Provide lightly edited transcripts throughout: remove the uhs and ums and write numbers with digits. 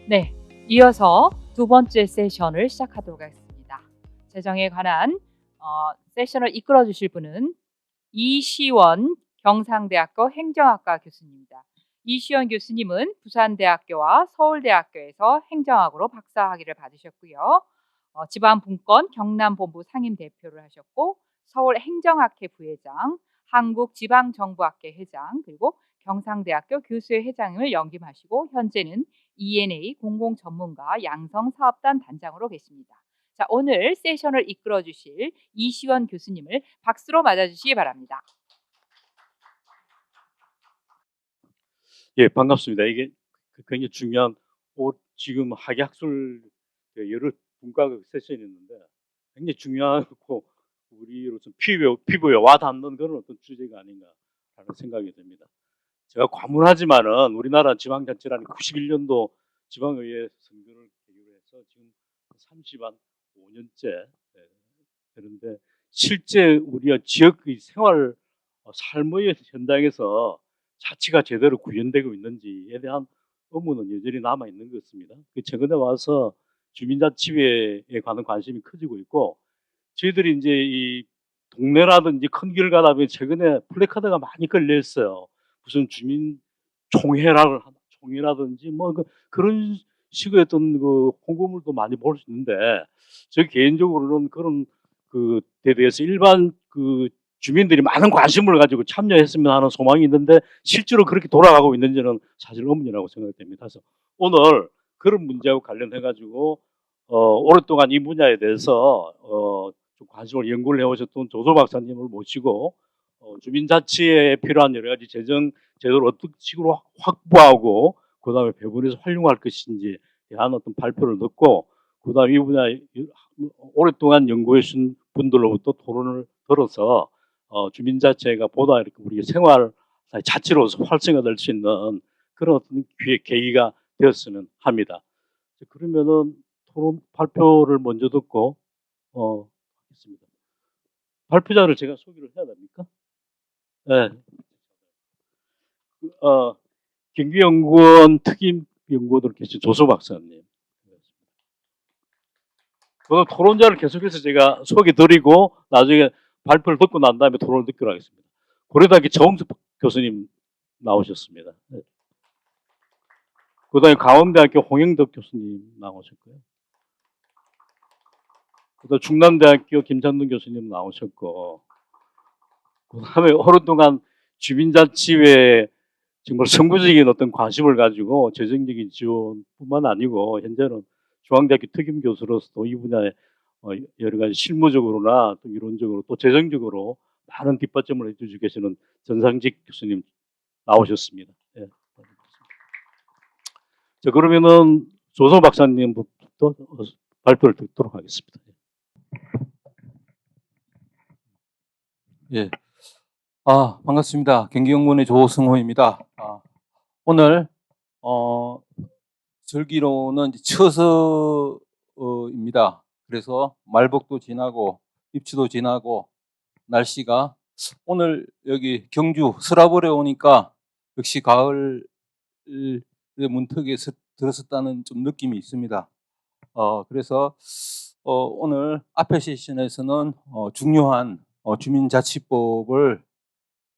네, 이어서 두 번째 세션을 시작하도록 하겠습니다. 재정에 관한 세션을 이끌어 주실 분은 이시원 경상대학교 행정학과 교수님입니다. 이시원 교수님은 부산대학교와 서울대학교에서 행정학으로 박사학위를 받으셨고요. 지방분권 경남본부 상임대표를 하셨고 서울행정학회 부회장, 한국지방정부학회 회장, 그리고 경상대학교 교수회 회장을 역임하시고 현재는 ENA 공공전문가 양성사업단 단장으로 계십니다. 자, 오늘 세션을 이끌어 주실 이시원 교수님을 박수로 맞아주시기 바랍니다. 예, 반갑습니다. 이게 굉장히 중요한 지금 학예학술 여러 분과 세션이 있는데 굉장히 중요하고 우리로서 피부에 와닿는 그런 어떤 주제가 아닌가라는 생각이 듭니다. 제가 과문하지만은 우리나라 지방자치라는 91년도 지방의회 선거를 계기로 해서 지금 35년째 되는데 실제 우리가 지역의 생활 삶의 현장에서 자치가 제대로 구현되고 있는지에 대한 의문은 여전히 남아 있는 것 같습니다. 최근에 와서 주민자치회에 관한 관심이 커지고 있고 저희들이 이제 이 동네라든지 큰 길 가다 보면 최근에 플래카드가 많이 걸려 있어요. 무슨 주민 총회라든지 뭐 그런 식의 어떤 그 홍보물도 많이 볼 수 있는데 저 개인적으로는 그런 그에 대해서 일반 그 주민들이 많은 관심을 가지고 참여했으면 하는 소망이 있는데 실제로 그렇게 돌아가고 있는지는 사실 의문이라고 생각됩니다. 그래서 오늘 그런 문제하고 관련해 가지고 오랫동안 이 분야에 대해서 좀 관심을 연구를 해오셨던 조소 박사님을 모시고 주민자치에 필요한 여러 가지 재정 제도를 어떤 식으로 확보하고 그다음에 배분해서 활용할 것인지에 대한 어떤 발표를 듣고 그다음에 이 분야에 오랫동안 연구해 주신 분들로부터 토론을 들어서 주민자치가 보다 이렇게 우리 생활 자치로서 활성화될 수 있는 그런 어떤 계기가 되었으면 합니다. 그러면은 토론 발표를 먼저 듣고 하겠습니다. 발표자를 제가 소개를 해야 됩니까? 네. 경기연구원 특임연구원으로 계신 조소 박사님. 오늘 토론자를 계속해서 제가 소개 드리고 나중에 발표를 듣고 난 다음에 토론을 듣기로 하겠습니다. 고려대학교 정웅석 교수님 나오셨습니다. 네. 그다음에 강원대학교 홍영덕 교수님 나오셨고요. 그다음 충남대학교 김찬동 교수님 나오셨고 그다음에 오랫동안 주민자치회 정말 선구적인 어떤 관심을 가지고 재정적인 지원뿐만 아니고 현재는 중앙대학교 특임 교수로서도 이 분야에 여러 가지 실무적으로나 또 이론적으로 또 재정적으로 많은 뒷받침을 해주시고 계시는 전상직 교수님 나오셨습니다. 예. 자, 그러면은 조소 박사님부터 발표를 듣도록 하겠습니다. 예. 반갑습니다. 경기연구원의 조승호입니다. 오늘 절기로는 처서입니다. 그래서 말복도 지나고 입추도 지나고 날씨가 오늘 여기 경주 서라벌에 오니까 역시 가을의 문턱에 들어섰다는 좀 느낌이 있습니다. 그래서 오늘 앞에 세션에서는 중요한 주민자치법을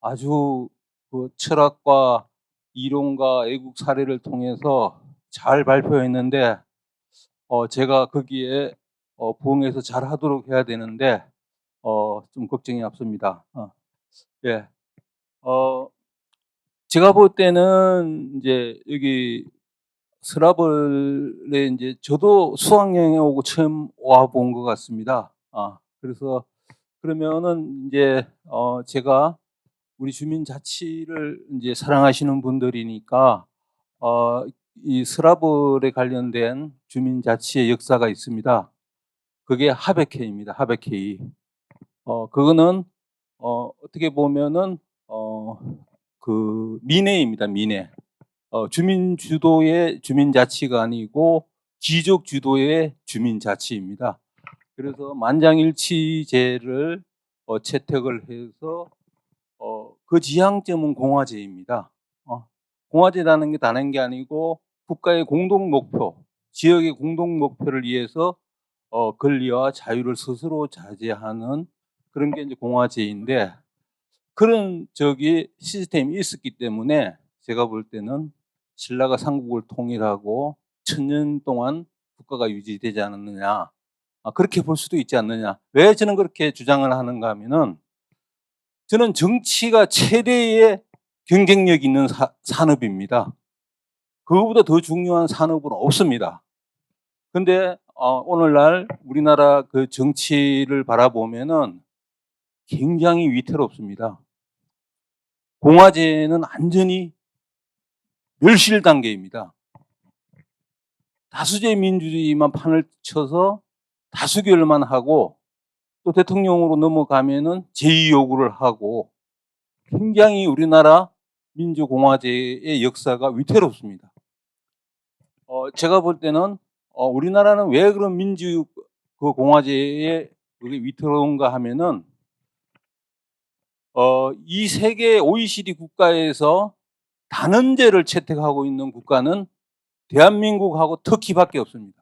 아주 그 철학과 이론과 애국 사례를 통해서 잘 발표했는데 제가 거기에 부응해서 잘 하도록 해야 되는데 좀 걱정이 앞섭니다. 예. 제가 볼 때는 이제 여기 서라벌에 이제 저도 수학여행에 오고 처음 와 본 것 같습니다. 그래서 그러면은 이제 제가 우리 주민 자치를 이제 사랑하시는 분들이니까 이 서라벌에 관련된 주민 자치의 역사가 있습니다. 그게 하백회입니다. 하백회의. 그거는 어떻게 보면은 그 민회입니다. 민회. 주민 주도의 주민 자치가 아니고 귀족 주도의 주민 자치입니다. 그래서 만장일치제를 채택을 해서 그 지향점은 공화제입니다. 공화제라는 게 다른 게 아니고 국가의 공동 목표, 지역의 공동 목표를 위해서 권리와 자유를 스스로 자제하는 그런 게 이제 공화제인데, 그런 시스템이 있었기 때문에 제가 볼 때는 신라가 삼국을 통일하고 1000년 동안 국가가 유지되지 않았느냐, 그렇게 볼 수도 있지 않느냐. 왜 저는 그렇게 주장을 하는가 하면은, 저는 정치가 최대의 경쟁력 있는 산업입니다. 그거보다 더 중요한 산업은 없습니다. 근데 오늘날 우리나라 그 정치를 바라보면은 굉장히 위태롭습니다. 공화제는 완전히 멸실 단계입니다. 다수제 민주주의만 판을 쳐서 다수결만 하고, 또 대통령으로 넘어가면은 제의 요구를 하고, 굉장히 우리나라 민주공화제의 역사가 위태롭습니다. 제가 볼 때는 우리나라는 왜 그런 공화제에 그게 위태로운가 하면은, 이 세계 OECD 국가에서 단언제를 채택하고 있는 국가는 대한민국하고 터키밖에 없습니다.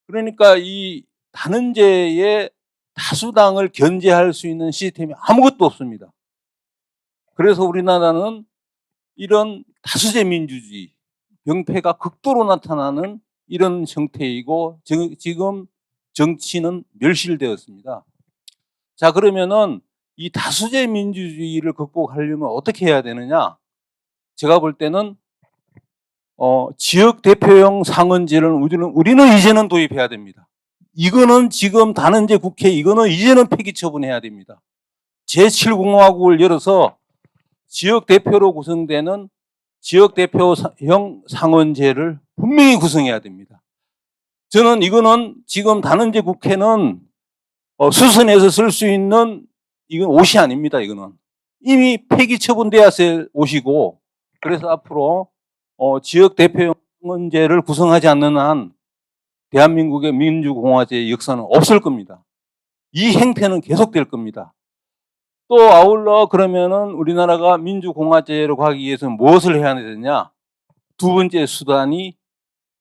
그러니까 이 단언제의 다수당을 견제할 수 있는 시스템이 아무것도 없습니다. 그래서 우리나라는 이런 다수제 민주주의, 병폐가 극도로 나타나는 이런 형태이고, 지금 정치는 멸실되었습니다. 자, 그러면은 이 다수제 민주주의를 극복하려면 어떻게 해야 되느냐? 제가 볼 때는 지역 대표형 상원제를 우리는 이제는 도입해야 됩니다. 이거는 지금 단언제 국회, 이거는 이제는 폐기 처분해야 됩니다. 제7공화국을 열어서 지역 대표로 구성되는 지역 대표형 상원제를 분명히 구성해야 됩니다. 저는 이거는 지금 단언제 국회는 수선해서 쓸 수 있는, 이건 옷이 아닙니다. 이거는 이미 폐기 처분돼야 할 옷이고, 그래서 앞으로 지역 대표형제를 구성하지 않는 한 대한민국의 민주공화제의 역사는 없을 겁니다. 이 행태는 계속될 겁니다. 또 아울러 그러면은 우리나라가 민주공화제로 가기 위해서 무엇을 해야 되느냐? 두 번째 수단이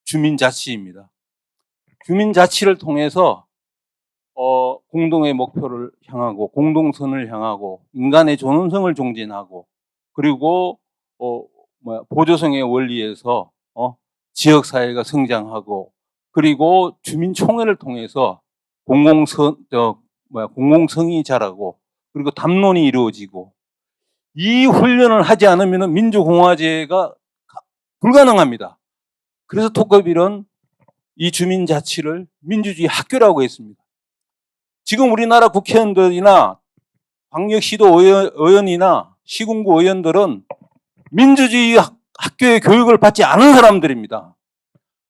주민자치입니다. 주민자치를 통해서 공동의 목표를 향하고, 공동선을 향하고, 인간의 존엄성을 종진하고, 그리고 보조성의 원리에서 지역사회가 성장하고, 그리고 주민총회를 통해서 공공성이 자라고, 그리고 담론이 이루어지고, 이 훈련을 하지 않으면 민주공화제가 불가능합니다. 그래서 토커빌은 이 주민자치를 민주주의 학교라고 했습니다. 지금 우리나라 국회의원들이나 광역시도 의원이나 시군구 의원들은 민주주의 학교의 교육을 받지 않은 사람들입니다.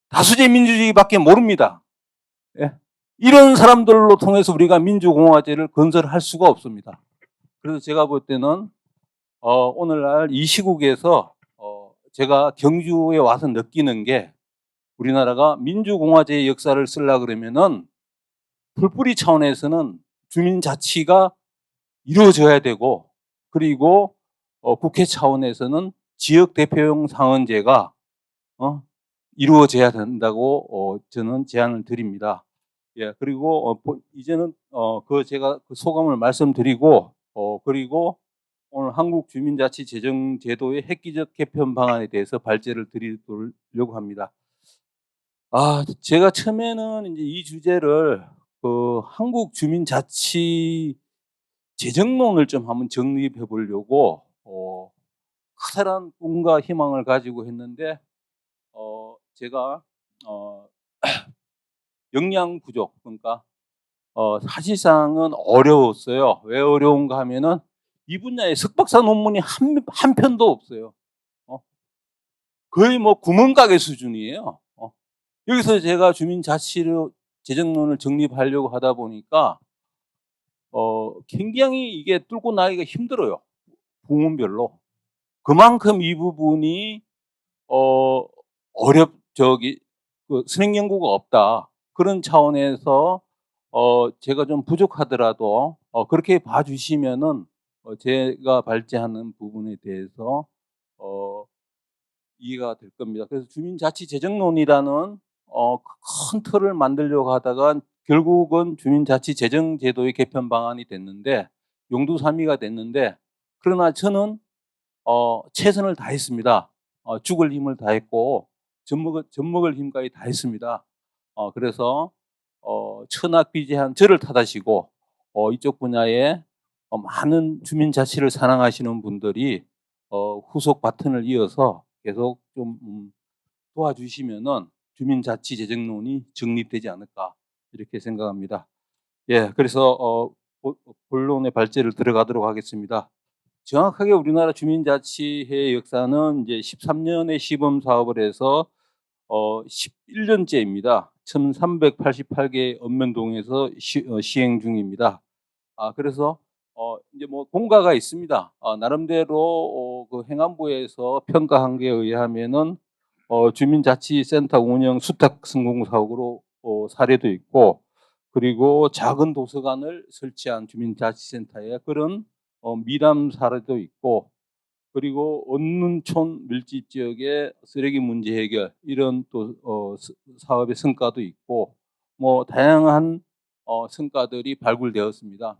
다수제 민주주의밖에 모릅니다. 예. 이런 사람들로 통해서 우리가 민주공화제를 건설할 수가 없습니다. 그래서 제가 볼 때는 오늘날 이 시국에서 제가 경주에 와서 느끼는 게, 우리나라가 민주공화제의 역사를 쓰려고 그러면은 풀뿌리 차원에서는 주민자치가 이루어져야 되고, 그리고 국회 차원에서는 지역 대표형 상원제가 이루어져야 된다고 저는 제안을 드립니다. 예, 그리고 이제는 제가 그 소감을 말씀드리고, 그리고 오늘 한국주민자치재정제도의 획기적 개편 방안에 대해서 발제를 드리려고 합니다. 제가 처음에는 이제 이 주제를 한국주민자치 재정론을 좀 한번 정립해 보려고 커다란 꿈과 희망을 가지고 했는데, 제가 역량 부족, 그러니까 사실상은 어려웠어요. 왜 어려운가 하면은 이 분야에 석박사 논문이 한 편도 없어요. 거의 구멍가게 수준이에요. 여기서 제가 주민자치로 재정론을 정립하려고 하다 보니까 굉장히 이게 뚫고 나기가 힘들어요. 부문별로. 그만큼 이 부분이 선행 연구가 없다. 그런 차원에서 제가 좀 부족하더라도 그렇게 봐주시면은 제가 발제하는 부분에 대해서 이해가 될 겁니다. 그래서 주민자치재정론이라는 큰 틀을 만들려고 하다가 결국은 주민자치재정제도의 개편 방안이 됐는데 용두사미가 됐는데, 그러나 저는 최선을 다했습니다. 죽을 힘을 다했고 젖먹을 힘까지 다했습니다. 그래서 천하비제한 저를 탓하시고 이쪽 분야에 많은 주민자치를 사랑하시는 분들이 후속 바튼을 이어서 계속 좀 도와주시면은 주민자치재정론이 정립되지 않을까 이렇게 생각합니다. 예, 그래서 본론의 발제를 들어가도록 하겠습니다. 정확하게 우리나라 주민자치의 역사는 이제 13년의 시범 사업을 해서 11년째입니다. 1388개 읍면동에서 시행 중입니다. 그래서 이제 뭐 공과가 있습니다. 나름대로 그 행안부에서 평가한 게 의하면은 주민자치센터 운영 수탁 성공 사업으로 사례도 있고, 그리고 작은 도서관을 설치한 주민자치센터에 그런 미담 사례도 있고, 그리고 언눈촌 밀집 지역의 쓰레기 문제 해결 이런 또 사업의 성과도 있고, 뭐 다양한 성과들이 발굴되었습니다.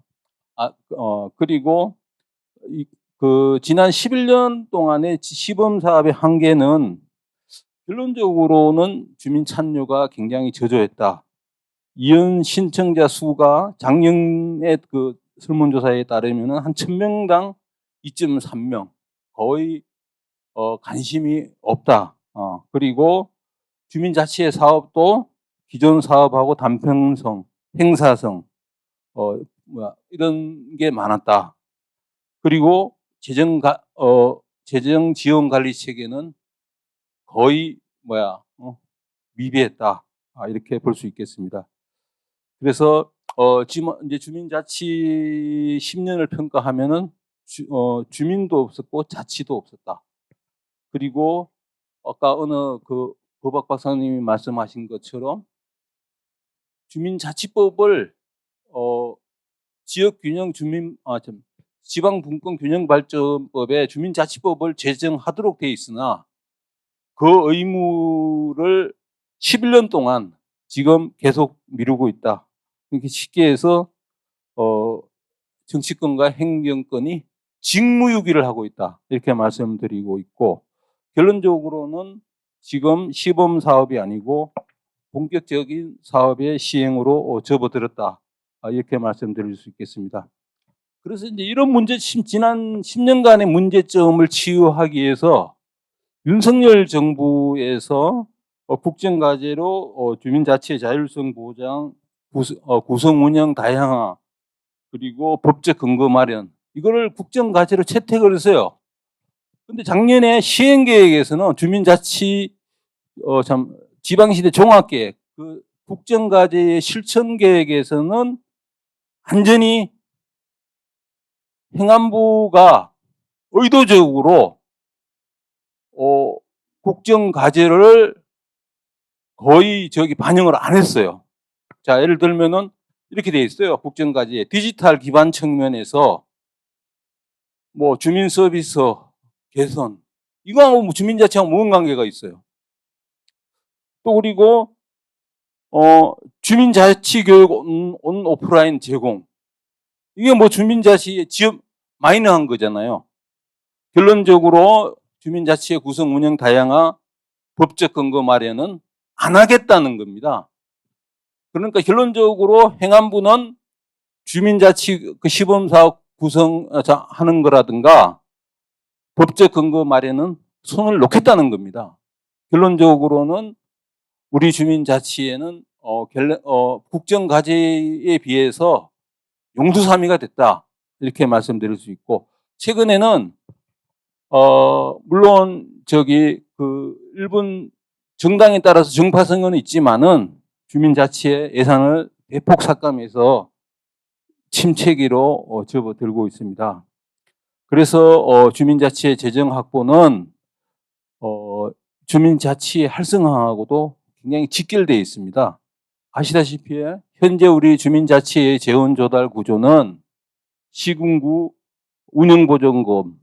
그리고 그 지난 11년 동안의 시범 사업의 한계는 결론적으로는 주민 참여가 굉장히 저조했다. 이혼 신청자 수가 작년에 그 설문조사에 따르면 한 1000명당 2.3명, 거의 관심이 없다. 그리고 주민자치의 사업도 기존 사업하고 단편성, 행사성, 이런 게 많았다. 그리고 재정 지원 관리 체계는 거의 미비했다. 이렇게 볼 수 있겠습니다. 그래서 지금 이제 주민자치 10년을 평가하면은 주민도 없었고 자치도 없었다. 그리고 아까 어느 그 법학 박사님이 말씀하신 것처럼 주민자치법을 지방분권균형발전법에 주민자치법을 제정하도록 돼 있으나 그 의무를 11년 동안 지금 계속 미루고 있다. 이렇게 쉽게 해서 정치권과 행정권이 직무유기를 하고 있다. 이렇게 말씀드리고 있고, 결론적으로는 지금 시범 사업이 아니고 본격적인 사업의 시행으로 접어들었다. 이렇게 말씀드릴 수 있겠습니다. 그래서 이제 이런 지난 10년간의 문제점을 치유하기 위해서 윤석열 정부에서 국정과제로 주민자치의 자율성 보장, 구성 운영 다양화, 그리고 법적 근거 마련, 이거를 국정과제로 채택을 했어요. 근데 작년에 시행계획에서는 주민자치 지방시대 종합계획, 그 국정과제의 실천계획에서는 완전히 행안부가 의도적으로 국정과제를 거의 반영을 안 했어요. 자, 예를 들면은 이렇게 돼 있어요. 국정과제에 디지털 기반 측면에서 뭐 주민 서비스 개선, 이거하고 주민자치하고 무슨 관계가 있어요? 또 그리고 주민자치 교육 온 오프라인 제공, 이게 뭐 주민자치의 지역 마이너한 거잖아요. 결론적으로 주민자치의 구성 운영 다양화, 법적 근거 마련은 안 하겠다는 겁니다. 그러니까 결론적으로 행안부는 주민자치 그 시범사업 구성하는 거라든가 법적 근거 마련은 손을 놓겠다는 겁니다. 결론적으로는 우리 주민자치에는 국정과제에 비해서 용두사미가 됐다. 이렇게 말씀드릴 수 있고, 최근에는 물론 그 일본 정당에 따라서 정파선거는 있지만은 주민자치의 예산을 대폭 삭감해서 침체기로 접어들고 있습니다. 그래서 주민자치의 재정 확보는 주민자치 활성화하고도 굉장히 직결되어 있습니다. 아시다시피 현재 우리 주민자치의 재원 조달 구조는 시군구 운영보전금,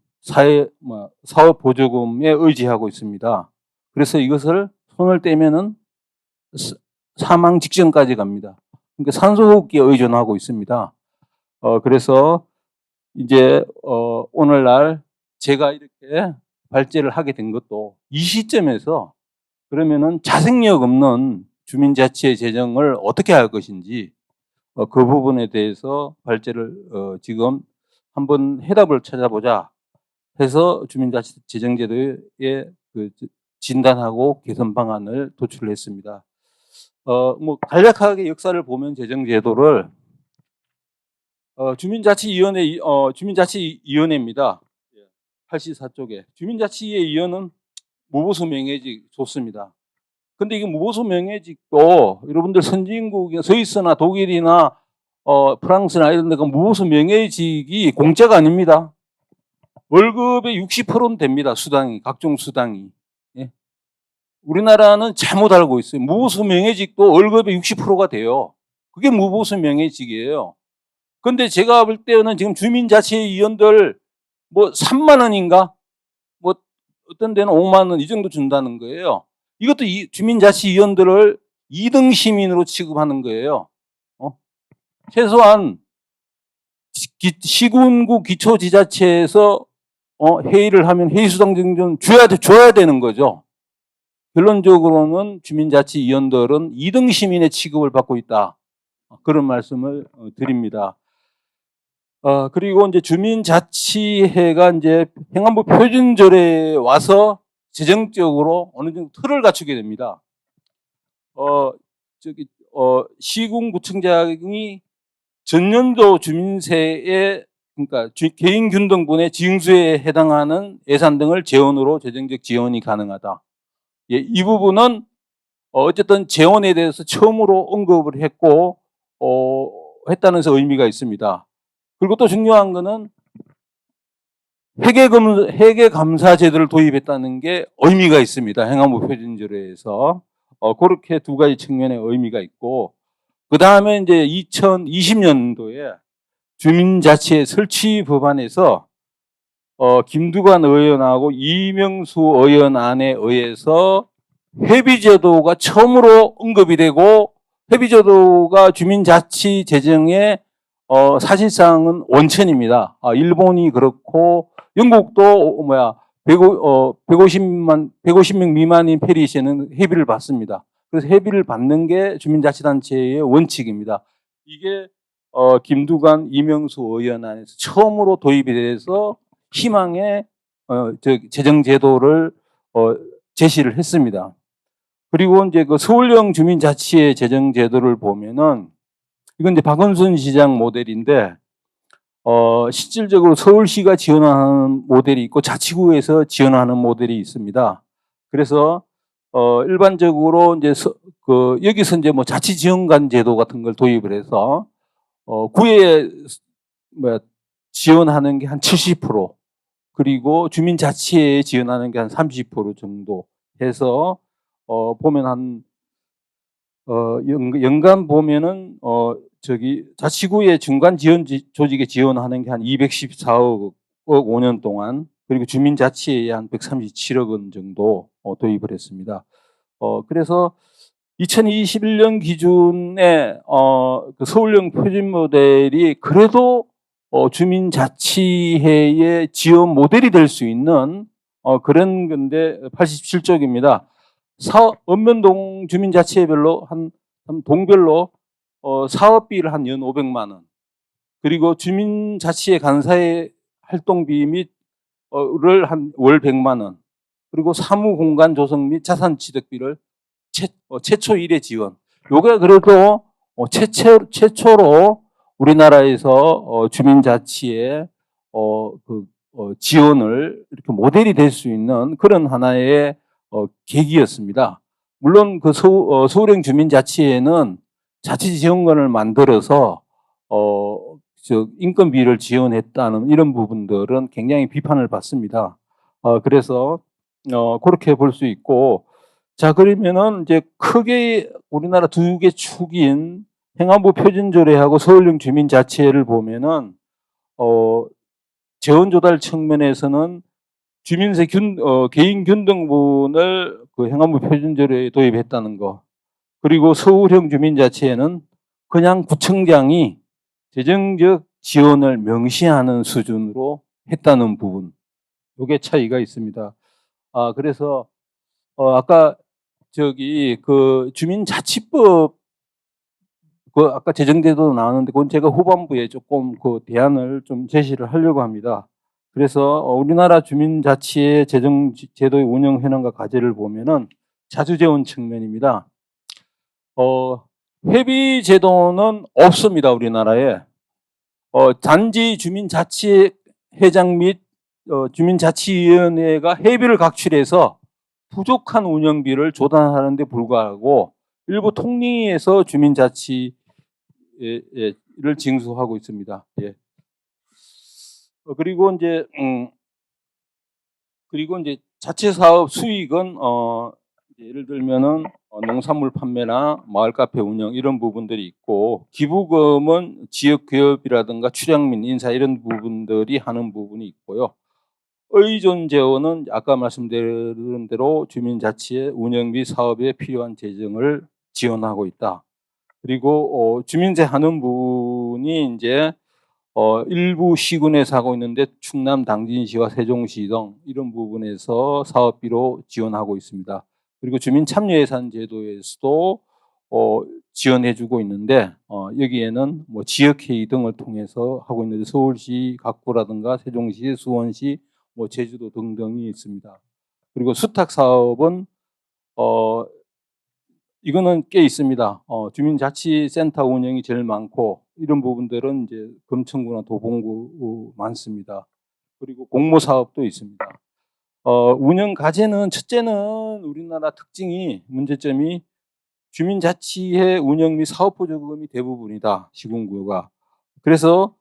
사업보조금에 의지하고 있습니다. 그래서 이것을 손을 떼면은 사망 직전까지 갑니다. 그러니까 산소호흡기에 의존하고 있습니다. 그래서 이제 오늘날 제가 이렇게 발제를 하게 된 것도 이 시점에서 그러면은 자생력 없는 주민자치의 재정을 어떻게 할 것인지 그 부분에 대해서 발제를 지금 한번 해답을 찾아보자 해서 주민자치 재정제도에 그 진단하고 개선 방안을 도출했습니다. 뭐 간략하게 역사를 보면 재정제도를 주민자치위원회입니다. 84쪽에 주민자치위원회는 무보수 명예직 좋습니다. 근데 이게 무보수 명예직도 여러분들 선진국 스위스나 독일이나 프랑스나 이런 데가 무보수 명예직이 공짜가 아닙니다. 월급의 60%는 됩니다. 수당이, 각종 수당이. 예. 우리나라는 잘못 알고 있어요. 무보수 명예직도 월급의 60%가 돼요. 그게 무보수 명예직이에요. 근데 제가 볼 때는 지금 주민자치위원들 뭐 3만 원인가? 뭐 어떤 데는 5만 원 이 정도 준다는 거예요. 이것도 주민자치위원들을 2등 시민으로 취급하는 거예요. 최소한 시군구 기초지자체에서 회의를 하면 회의수당 정도는 줘야 되는 거죠. 결론적으로는 주민자치위원들은 2등 시민의 취급을 받고 있다. 그런 말씀을 드립니다. 그리고 이제 주민자치회가 이제 행안부 표준조례에 와서 재정적으로 어느 정도 틀을 갖추게 됩니다. 시군구청장이 전년도 주민세에 그러니까 개인균등분의 징수에 해당하는 예산 등을 재원으로 재정적 지원이 가능하다. 예, 이 부분은 어쨌든 재원에 대해서 처음으로 언급을 했고 했다는 데서 의미가 있습니다. 그리고 또 중요한 거는 회계감사 제도를 도입했다는 게 의미가 있습니다. 행안부 표준조례에서 그렇게 두 가지 측면의 의미가 있고, 그 다음에 이제 2020년도에 주민자치의 설치 법안에서 김두관 의원하고 이명수 의원 안에 의해서 회비제도가 처음으로 언급이 되고, 회비제도가 주민자치 재정의 사실상은 원천입니다. 일본이 그렇고 영국도 150명 미만인 페리시에는 회비를 받습니다. 그래서 회비를 받는 게 주민자치단체의 원칙입니다. 이게 김두관, 이명수 의원 안에서 처음으로 도입이 돼서 희망의 재정제도를 제시를 했습니다. 그리고 이제 그 서울형 주민자치의 재정제도를 보면은 이건 이제 박원순 시장 모델인데 실질적으로 서울시가 지원하는 모델이 있고 자치구에서 지원하는 모델이 있습니다. 그래서 일반적으로 이제 여기서 이제 뭐 자치지원관 제도 같은 걸 도입을 해서 구에 지원하는 게 한 70% 그리고 주민자치에 지원하는 게 한 30% 정도 해서 보면 한 연간 보면은 자치구의 중간 지원 조직에 지원하는 게 한 214억 5년 동안, 그리고 주민자치에 한 137억 원 정도 도입을 했습니다. 그래서 2021년 기준에 그 서울형 표준 모델이 그래도 주민자치회의 지원 모델이 될 수 있는 그런 건데 87쪽입니다. 읍면동 주민자치회별로 한 동별로 사업비를 한 연 500만 원, 그리고 주민자치회 간사의 활동비 및을 한 월 100만 원, 그리고 사무공간 조성 및 자산취득비를 최초 1회 지원. 요게 그래도 최초로 우리나라에서 주민자치의 지원을 이렇게 모델이 될 수 있는 그런 하나의 계기였습니다. 물론 그 서울형 주민자치회는 자치지원관을 만들어서 인건비를 지원했다는 이런 부분들은 굉장히 비판을 받습니다. 그래서 그렇게 볼 수 있고, 자 그러면은 이제 크게 우리나라 두 개 축인 행안부 표준조례하고 서울형 주민자치회를 보면은 재원 조달 측면에서는 주민세 개인 균등분을 그 행안부 표준제도에 도입했다는 거. 그리고 서울형 주민자치에는 그냥 구청장이 재정적 지원을 명시하는 수준으로 했다는 부분. 요게 차이가 있습니다. 그래서 아까 그 주민자치법 아까 재정제도 나왔는데 그건 제가 후반부에 조금 그 대안을 좀 제시를 하려고 합니다. 그래서 우리나라 주민자치의 재정 제도의 운영 현황과 과제를 보면은 자주재원 측면입니다. 회비 제도는 없습니다, 우리나라에. 단지 주민자치회장 및 주민자치위원회가 회비를 각출해서 부족한 운영비를 조달하는 데 불과하고 일부 통리에서 주민자치를 징수하고 있습니다. 예. 그리고 이제 자체사업 수익은 예를 들면은 농산물 판매나 마을 카페 운영 이런 부분들이 있고, 기부금은 지역 기업이라든가 출향 및 인사 이런 부분들이 하는 부분이 있고요. 의존 재원은 아까 말씀드린 대로 주민자치의 운영 및 사업에 필요한 재정을 지원하고 있다. 그리고 주민세 하는 분이 이제 일부 시군에서 하고 있는데 충남 당진시와 세종시 등 이런 부분에서 사업비로 지원하고 있습니다. 그리고 주민참여예산 제도에서도 지원해주고 있는데 여기에는 뭐 지역회의 등을 통해서 하고 있는데 서울시 각구라든가 세종시, 수원시, 뭐 제주도 등등이 있습니다. 그리고 수탁 사업은 이거는 꽤 있습니다. 주민자치센터 운영이 제일 많고 이런 부분들은 이제 금천구나 도봉구 많습니다. 그리고 공모 사업도 있습니다. 운영 과제는 첫째는 우리나라 특징이 문제점이 주민자치의 운영 및 사업보조금이 대부분이다, 시군구가. 그래서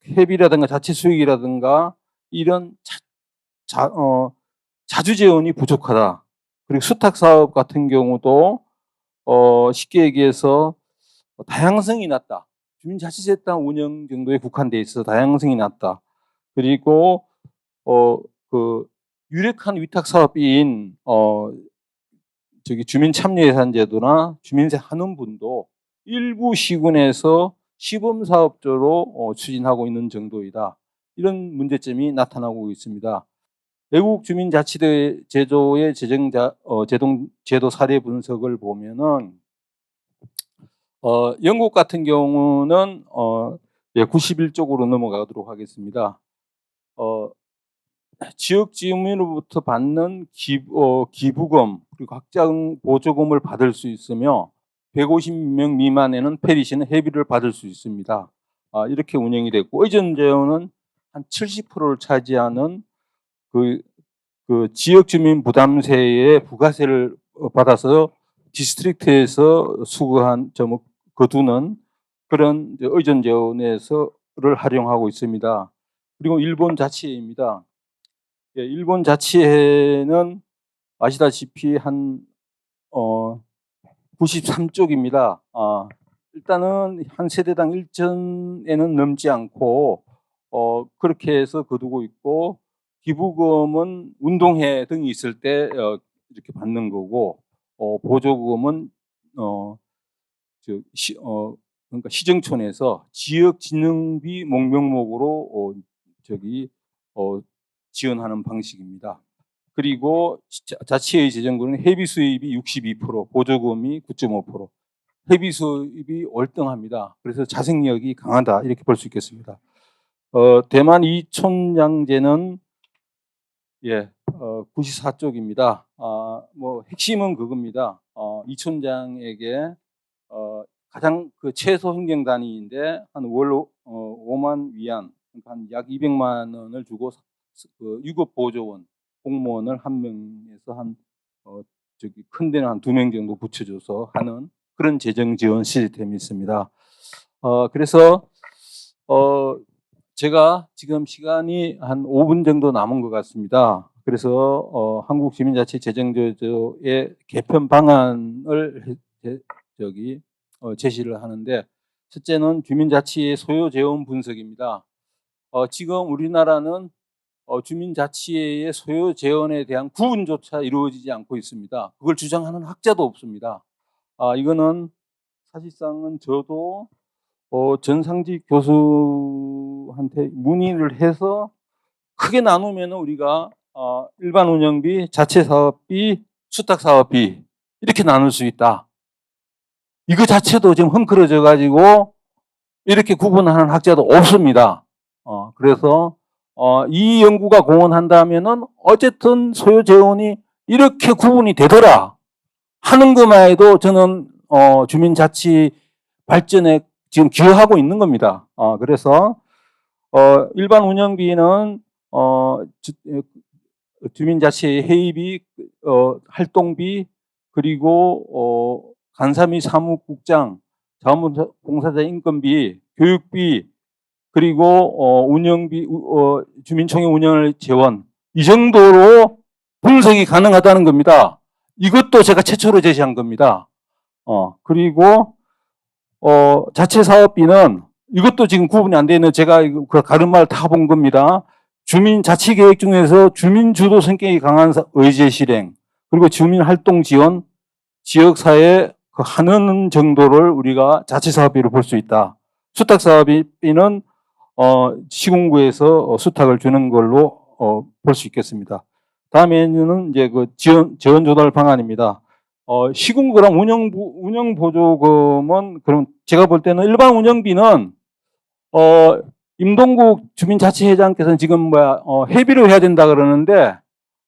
회비라든가 자체 수익이라든가 이런 자주재원이 부족하다. 그리고 수탁 사업 같은 경우도 쉽게 얘기해서 다양성이 낮다. 주민자치센터 운영 정도에 국한돼 있어 다양성이 낮다. 그리고 그 유력한 위탁 사업인 주민참여예산제도나 주민세 하는 분도 일부 시군에서 시범사업조로 추진하고 있는 정도이다. 이런 문제점이 나타나고 있습니다. 외국 주민자치제도의 제도 사례 분석을 보면은 영국 같은 경우는 91쪽으로 넘어가도록 하겠습니다. 지역 주민으로부터 받는 기부금 그리고 각종 보조금을 받을 수 있으며 150명 미만에는 페리시는 회비를 받을 수 있습니다. 이렇게 운영이 됐고, 의전 재원은 한 70%를 차지하는 그 지역 주민 부담세에 부가세를 받아서 디스트릭트에서 수거한 거두는 그런 의전 재원에서를 활용하고 있습니다. 그리고 일본 자치회입니다. 일본 자치회는 아시다시피 한 93쪽입니다. 일단은 한 세대당 1천에는 넘지 않고 그렇게 해서 거두고 있고, 기부금은 운동회 등이 있을 때 이렇게 받는 거고, 보조금은 그러니까 시정촌에서 지역진흥비 명목으로 지원하는 방식입니다. 그리고 자치의 재정부는 회비 수입이 62%, 보조금이 9.5%, 회비 수입이 월등합니다. 그래서 자생력이 강하다, 이렇게 볼 수 있겠습니다. 대만 이촌장제는 94쪽입니다. 뭐 핵심은 그겁니다. 이촌장에게 가장 그 최소 행정 단위인데 한 월 5만 위안, 그러니까 한 약 200만 원을 주고 유급 보조원 공무원을 한 명에서 큰 데는 한 2명 정도 붙여줘서 하는 그런 재정 지원 시스템이 있습니다. 그래서 제가 지금 시간이 한 5분 정도 남은 것 같습니다. 그래서 한국주민자치 재정제도의 개편 방안을 제시를 하는데, 첫째는 주민자치의 소요 재원 분석입니다. 지금 우리나라는 주민자치의 소요 재원에 대한 구분조차 이루어지지 않고 있습니다. 그걸 주장하는 학자도 없습니다. 이거는 사실상은 저도 전상직 교수한테 문의를 해서 크게 나누면 우리가 일반 운영비, 자체 사업비, 수탁 사업비 이렇게 나눌 수 있다. 이거 자체도 지금 헝클어져 가지고 이렇게 구분하는 학자도 없습니다. 그래서 이 연구가 공헌한다면은 어쨌든 소요 재원이 이렇게 구분이 되더라 하는 것만 해도 저는 주민자치 발전에 지금 기여하고 있는 겁니다. 그래서 일반 운영비는 주민자치 회의비, 활동비, 그리고 간사미 사무국장, 자원봉사자 인건비, 교육비, 그리고 운영비, 주민총회 운영을 재원 이 정도로 분석이 가능하다는 겁니다. 이것도 제가 최초로 제시한 겁니다. 그리고 자체 사업비는 이것도 지금 구분이 안 되는 제가 그 다른 말 다 본 겁니다. 주민 자치 계획 중에서 주민 주도 성격이 강한 의제 실행, 그리고 주민 활동 지원, 지역 사회 하는 정도를 우리가 자치 사업비로 볼 수 있다. 수탁 사업비는 시군구에서 수탁을 주는 걸로 볼 수 있겠습니다. 다음에는 이제 그 지원 조달 방안입니다. 시군구랑 운영 보조금은 그럼 제가 볼 때는 일반 운영비는 임동국 주민자치회장께서는 지금 회비로 해야 된다 그러는데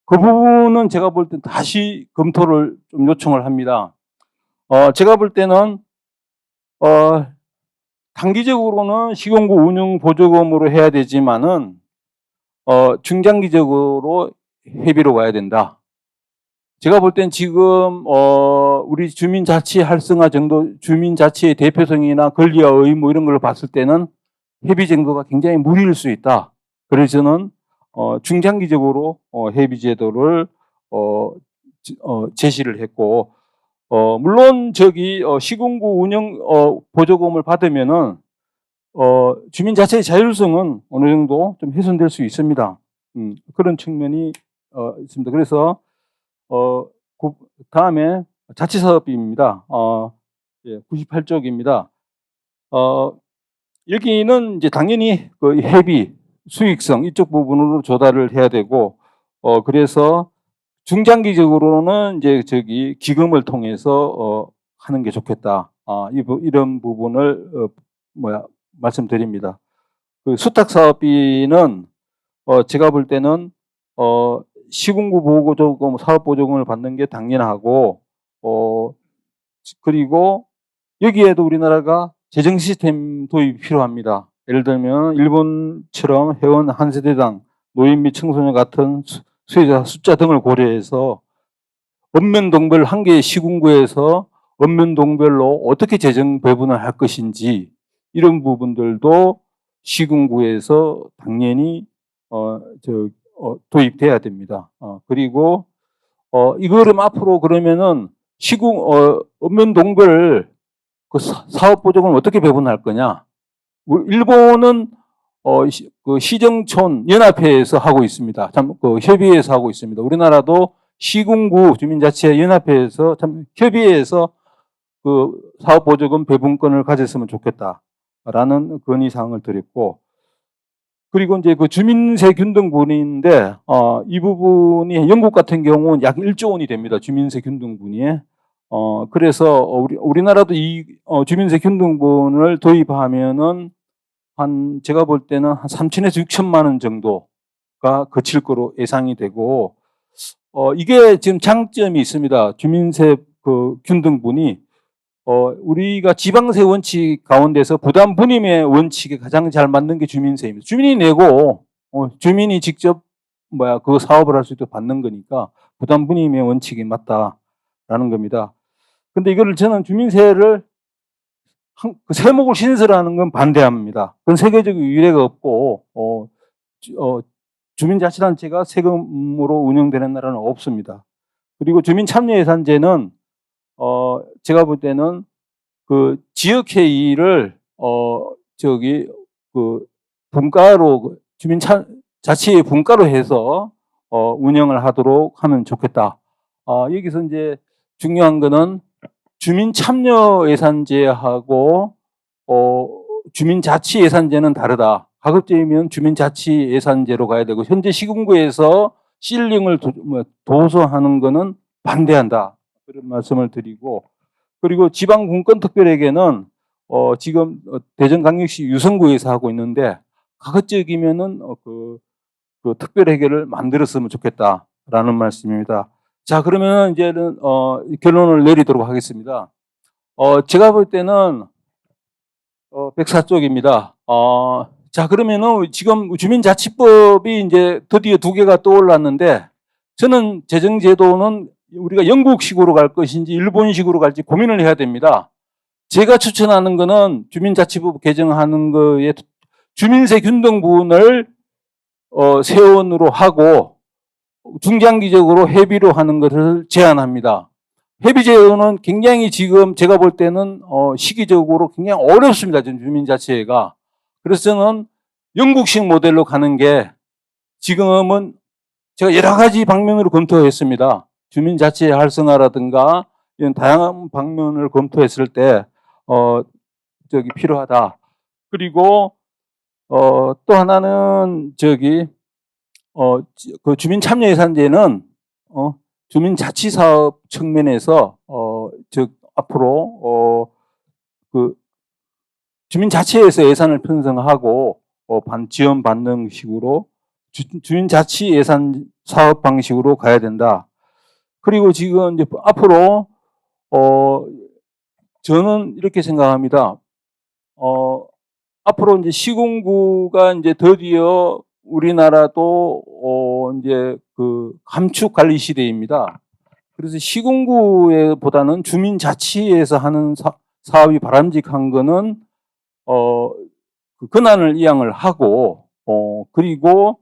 그 부분은 제가 볼 때 다시 검토를 좀 요청을 합니다. 제가 볼 때는 단기적으로는 시군구 운영 보조금으로 해야 되지만은 중장기적으로 회비로 가야 된다. 제가 볼 땐 지금 우리 주민자치 활성화 정도, 주민자치의 대표성이나 권리와 의무 이런 걸 봤을 때는 회비 정도가 굉장히 무리일 수 있다. 그래서 저는 중장기적으로 회비 제도를 제시를 했고, 물론 시군구 운영 보조금을 받으면은 주민자체의 자율성은 어느 정도 좀 훼손될 수 있습니다. 그런 측면이 있습니다. 그래서 다음에 자치사업비입니다. 98쪽입니다. 여기는 이제 당연히 그 회비, 수익성 이쪽 부분으로 조달을 해야 되고, 그래서 중장기적으로는 이제 기금을 통해서 하는 게 좋겠다. 이런 부분을 말씀드립니다. 그 수탁 사업비는 제가 볼 때는 시군구 보조금, 사업 보조금을 받는 게 당연하고, 그리고 여기에도 우리나라가 재정 시스템 도입이 필요합니다. 예를 들면 일본처럼 회원 한 세대당 노인 및 청소년 같은 수혜자 숫자 등을 고려해서 읍면동별 한 개의 시군구에서 읍면동별로 어떻게 재정 배분을 할 것인지 이런 부분들도 시군구에서 당연히 도입돼야 됩니다. 그리고 이거를 앞으로 그러면은 읍면동별 그 사업 보조금을 어떻게 배분할 거냐? 일본은 그 시정촌 연합회에서 하고 있습니다. 협의회에서 하고 있습니다. 우리나라도 시군구 주민자치 연합회에서 협의회에서 그 사업 보조금 배분권을 가졌으면 좋겠다라는 건의 사항을 드렸고, 그리고 이제 그 주민세 균등 분인데 이 부분이 영국 같은 경우는 약 1조 원이 됩니다. 주민세 균등분이. 그래서 우리나라도 이 주민세 균등분을 도입하면은 제가 볼 때는 한 3천에서 6천만 원 정도가 거칠 거로 예상이 되고, 이게 지금 장점이 있습니다. 주민세 그 균등분이 우리가 지방세 원칙 가운데서 부담 분임의 원칙에 가장 잘 맞는 게 주민세입니다. 주민이 내고 주민이 직접 그 사업을 할 수 있도록 받는 거니까 부담 분임의 원칙이 맞다라는 겁니다. 근데 이거를 저는 주민세를 그 세목을 신설하는 건 반대합니다. 그건 세계적 유례가 없고 주민자치단체가 세금으로 운영되는 나라는 없습니다. 그리고 주민참여예산제는 제가 볼 때는 그 지역회의를 그 분과로 자치의 분과로 해서 운영을 하도록 하면 좋겠다. 여기서 이제 중요한 거는 주민 참여 예산제하고 주민자치 예산제는 다르다. 가급적이면 주민자치 예산제로 가야 되고 현재 시군구에서 실링을 도소하는 거는 반대한다. 그런 말씀을 드리고 그리고 지방분권특별회계는 지금 대전광역시 유성구에서 하고 있는데 가급적이면은 그 특별회계를 만들었으면 좋겠다라는 말씀입니다. 자 그러면 이제는 결론을 내리도록 하겠습니다. 제가 볼 때는 104쪽입니다. 자 그러면은 지금 주민자치법이 이제 드디어 2개가 떠올랐는데 저는 재정제도는 우리가 영국식으로 갈 것인지 일본식으로 갈지 고민을 해야 됩니다. 제가 추천하는 거는 주민자치법 개정하는 거에 주민세 균등 부분을 세원으로 하고 중장기적으로 회비로 하는 것을 제안합니다. 회비 제도는 굉장히 지금 제가 볼 때는 시기적으로 굉장히 어렵습니다. 주민자치회가. 그래서 저는 영국식 모델로 가는 게 지금은 제가 여러 가지 방면으로 검토했습니다. 주민자치 활성화라든가 이런 다양한 방면을 검토했을 때 필요하다. 그리고 또 하나는 그 주민참여예산제는 주민자치사업 측면에서 앞으로 그 주민자치에서 예산을 편성하고 지원 받는 식으로 주민자치 예산 사업 방식으로 가야 된다. 그리고 지금 이제 앞으로 저는 이렇게 생각합니다. 앞으로 이제 시군구가 이제 드디어 우리나라도 이제 그 감축 관리 시대입니다. 그래서 시군구보다는 주민자치에서 하는 사업이 바람직한 거는 그 권한을 이양을 하고 그리고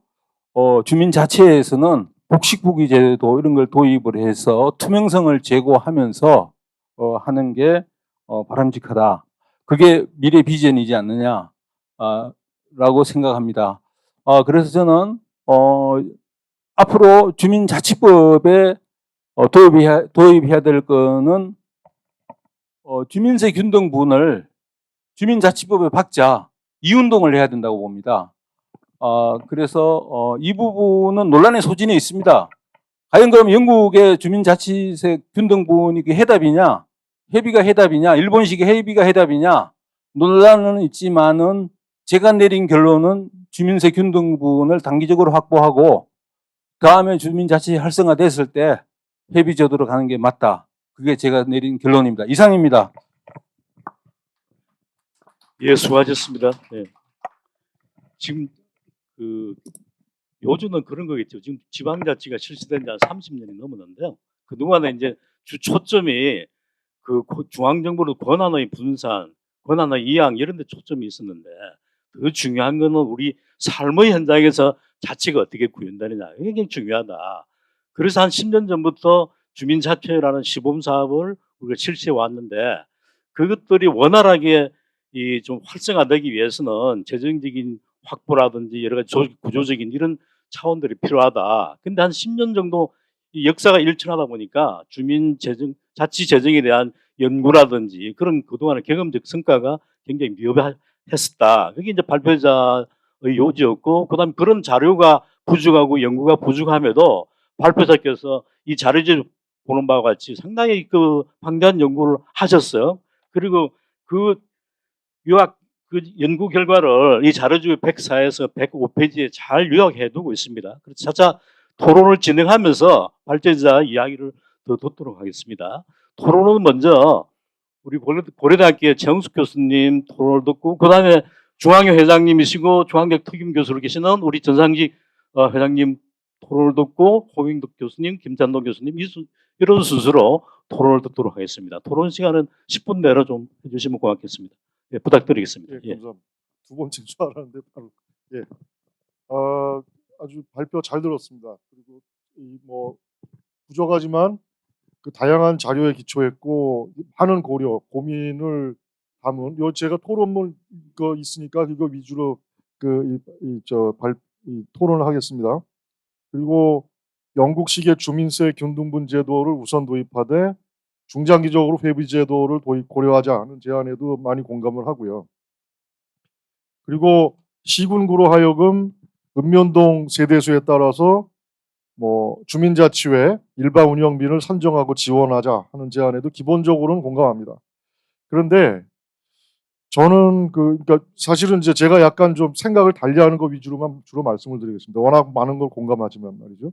주민자치에서는 복식부기 제도 이런 걸 도입을 해서 투명성을 제고하면서 하는 게 바람직하다. 그게 미래 비전이지 않느냐 라고 생각합니다. 그래서 저는 앞으로 주민자치법에 도입해야 될 거는 주민세 균등 부분을 주민자치법에 박자 이운동을 해야 된다고 봅니다. 그래서 이 부분은 논란의 소진이 있습니다. 과연 그럼 영국의 주민자치세 균등 부분이 해답이냐? 회비가 해답이냐? 일본식의 회비가 해답이냐? 논란은 있지만은 제가 내린 결론은 주민세 균등 부분을 단기적으로 확보하고 다음에 주민자치 활성화됐을 때 회비 제도로 가는 게 맞다. 그게 제가 내린 결론입니다. 이상입니다. 예, 수고하셨습니다. 네. 지금 요즘은 그런 거겠죠. 지금 지방자치가 실시된 지 한 30년이 넘었는데요. 그동안에 이제 주 초점이 그 중앙정부로 권한의 분산, 권한의 이양 이런 데 초점이 있었는데 더 중요한 거는 우리 삶의 현장에서 자치가 어떻게 구현되느냐. 이게 굉장히 중요하다. 그래서 한 10년 전부터 주민자치라는 시범사업을 우리가 실시해 왔는데 그것들이 원활하게 좀 활성화되기 위해서는 재정적인 확보라든지 여러 가지 구조적인 이런 차원들이 필요하다. 근데 한 10년 정도 이 역사가 일천하다 보니까 자치 재정에 대한 연구라든지 그런 그동안의 경험적 성과가 굉장히 미흡했었다. 그게 이제 발표자의 요지였고, 그 다음에 그런 자료가 부족하고 연구가 부족함에도 발표자께서 이 자료를 보는 바와 같이 상당히 그 방대한 연구를 하셨어요. 그리고 그 연구 결과를 이 자료주 104에서 105페이지에 잘 요약해 두고 있습니다. 그래서 차차 토론을 진행하면서 발제자 이야기를 더 듣도록 하겠습니다. 토론은 먼저 우리 고려대학교의 최영숙 교수님 토론을 듣고 그 다음에 중앙회 회장님이시고 중앙대학 특임 교수로 계시는 우리 전상직 회장님 토론을 듣고 홍영덕 교수님, 김찬동 교수님 이런 순서로 토론을 듣도록 하겠습니다. 토론 시간은 10분 내로 좀 해주시면 고맙겠습니다. 예, 부탁드리겠습니다. 예, 감사합니다. 두 번째인 줄 알았는데 바로 예. 아주 발표 잘 들었습니다. 그리고 뭐 부족하지만 그 다양한 자료에 기초했고 많은 고민을 담은 요 제가 토론문 있으니까 그거 위주로 토론을 하겠습니다. 그리고 영국식의 주민세 균등분 제도를 우선 도입하되 중장기적으로 회비 제도를 고려하자는 제안에도 많이 공감을 하고요. 그리고 시군구로 하여금 읍면동 세대수에 따라서 주민자치회 일반 운영비를 산정하고 지원하자 하는 제안에도 기본적으로는 공감합니다. 그런데 저는 그러니까 사실은 이제 제가 약간 좀 생각을 달리하는 것 위주로만 주로 말씀을 드리겠습니다. 워낙 많은 걸 공감하지만 말이죠.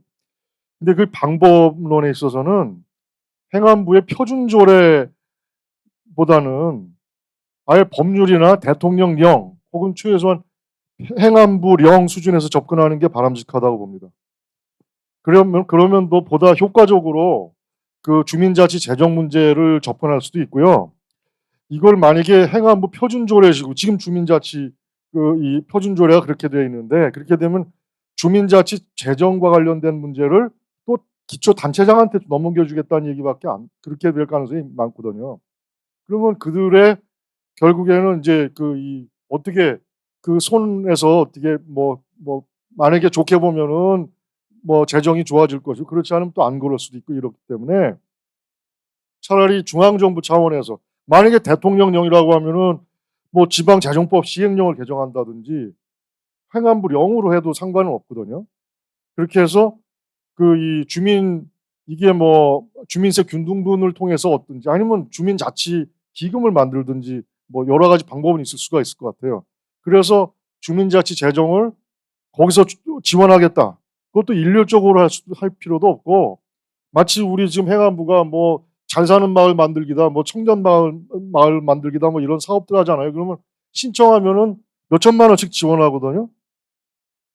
근데 그 방법론에 있어서는 행안부의 표준조례보다는 아예 법률이나 대통령령 혹은 최소한 행안부령 수준에서 접근하는 게 바람직하다고 봅니다. 그러면 보다 효과적으로 그 주민자치 재정 문제를 접근할 수도 있고요. 이걸 만약에 행안부 표준조례식으로 지금 주민자치 이 표준조례가 그렇게 되어 있는데 그렇게 되면 주민자치 재정과 관련된 문제를 또 기초단체장한테 넘겨주겠다는 얘기밖에 그렇게 될 가능성이 많거든요. 그러면 그들의 결국에는 이제 어떻게 그 손에서 어떻게 만약에 좋게 보면은 재정이 좋아질 것이고 그렇지 않으면 또 안 그럴 수도 있고 이렇기 때문에 차라리 중앙정부 차원에서 만약에 대통령령이라고 하면은 지방자정법 시행령을 개정한다든지 행안부령으로 해도 상관은 없거든요. 그렇게 해서 이 주민세 균등분을 통해서 얻든지 아니면 주민자치 기금을 만들든지 여러 가지 방법은 있을 수가 있을 것 같아요. 그래서 주민자치 재정을 거기서 지원하겠다. 그것도 일률적으로 할 필요도 없고 마치 우리 지금 행안부가 잘 사는 마을 만들기다, 청년 마을 만들기다, 이런 사업들 하잖아요. 그러면 신청하면은 몇 천만 원씩 지원하거든요.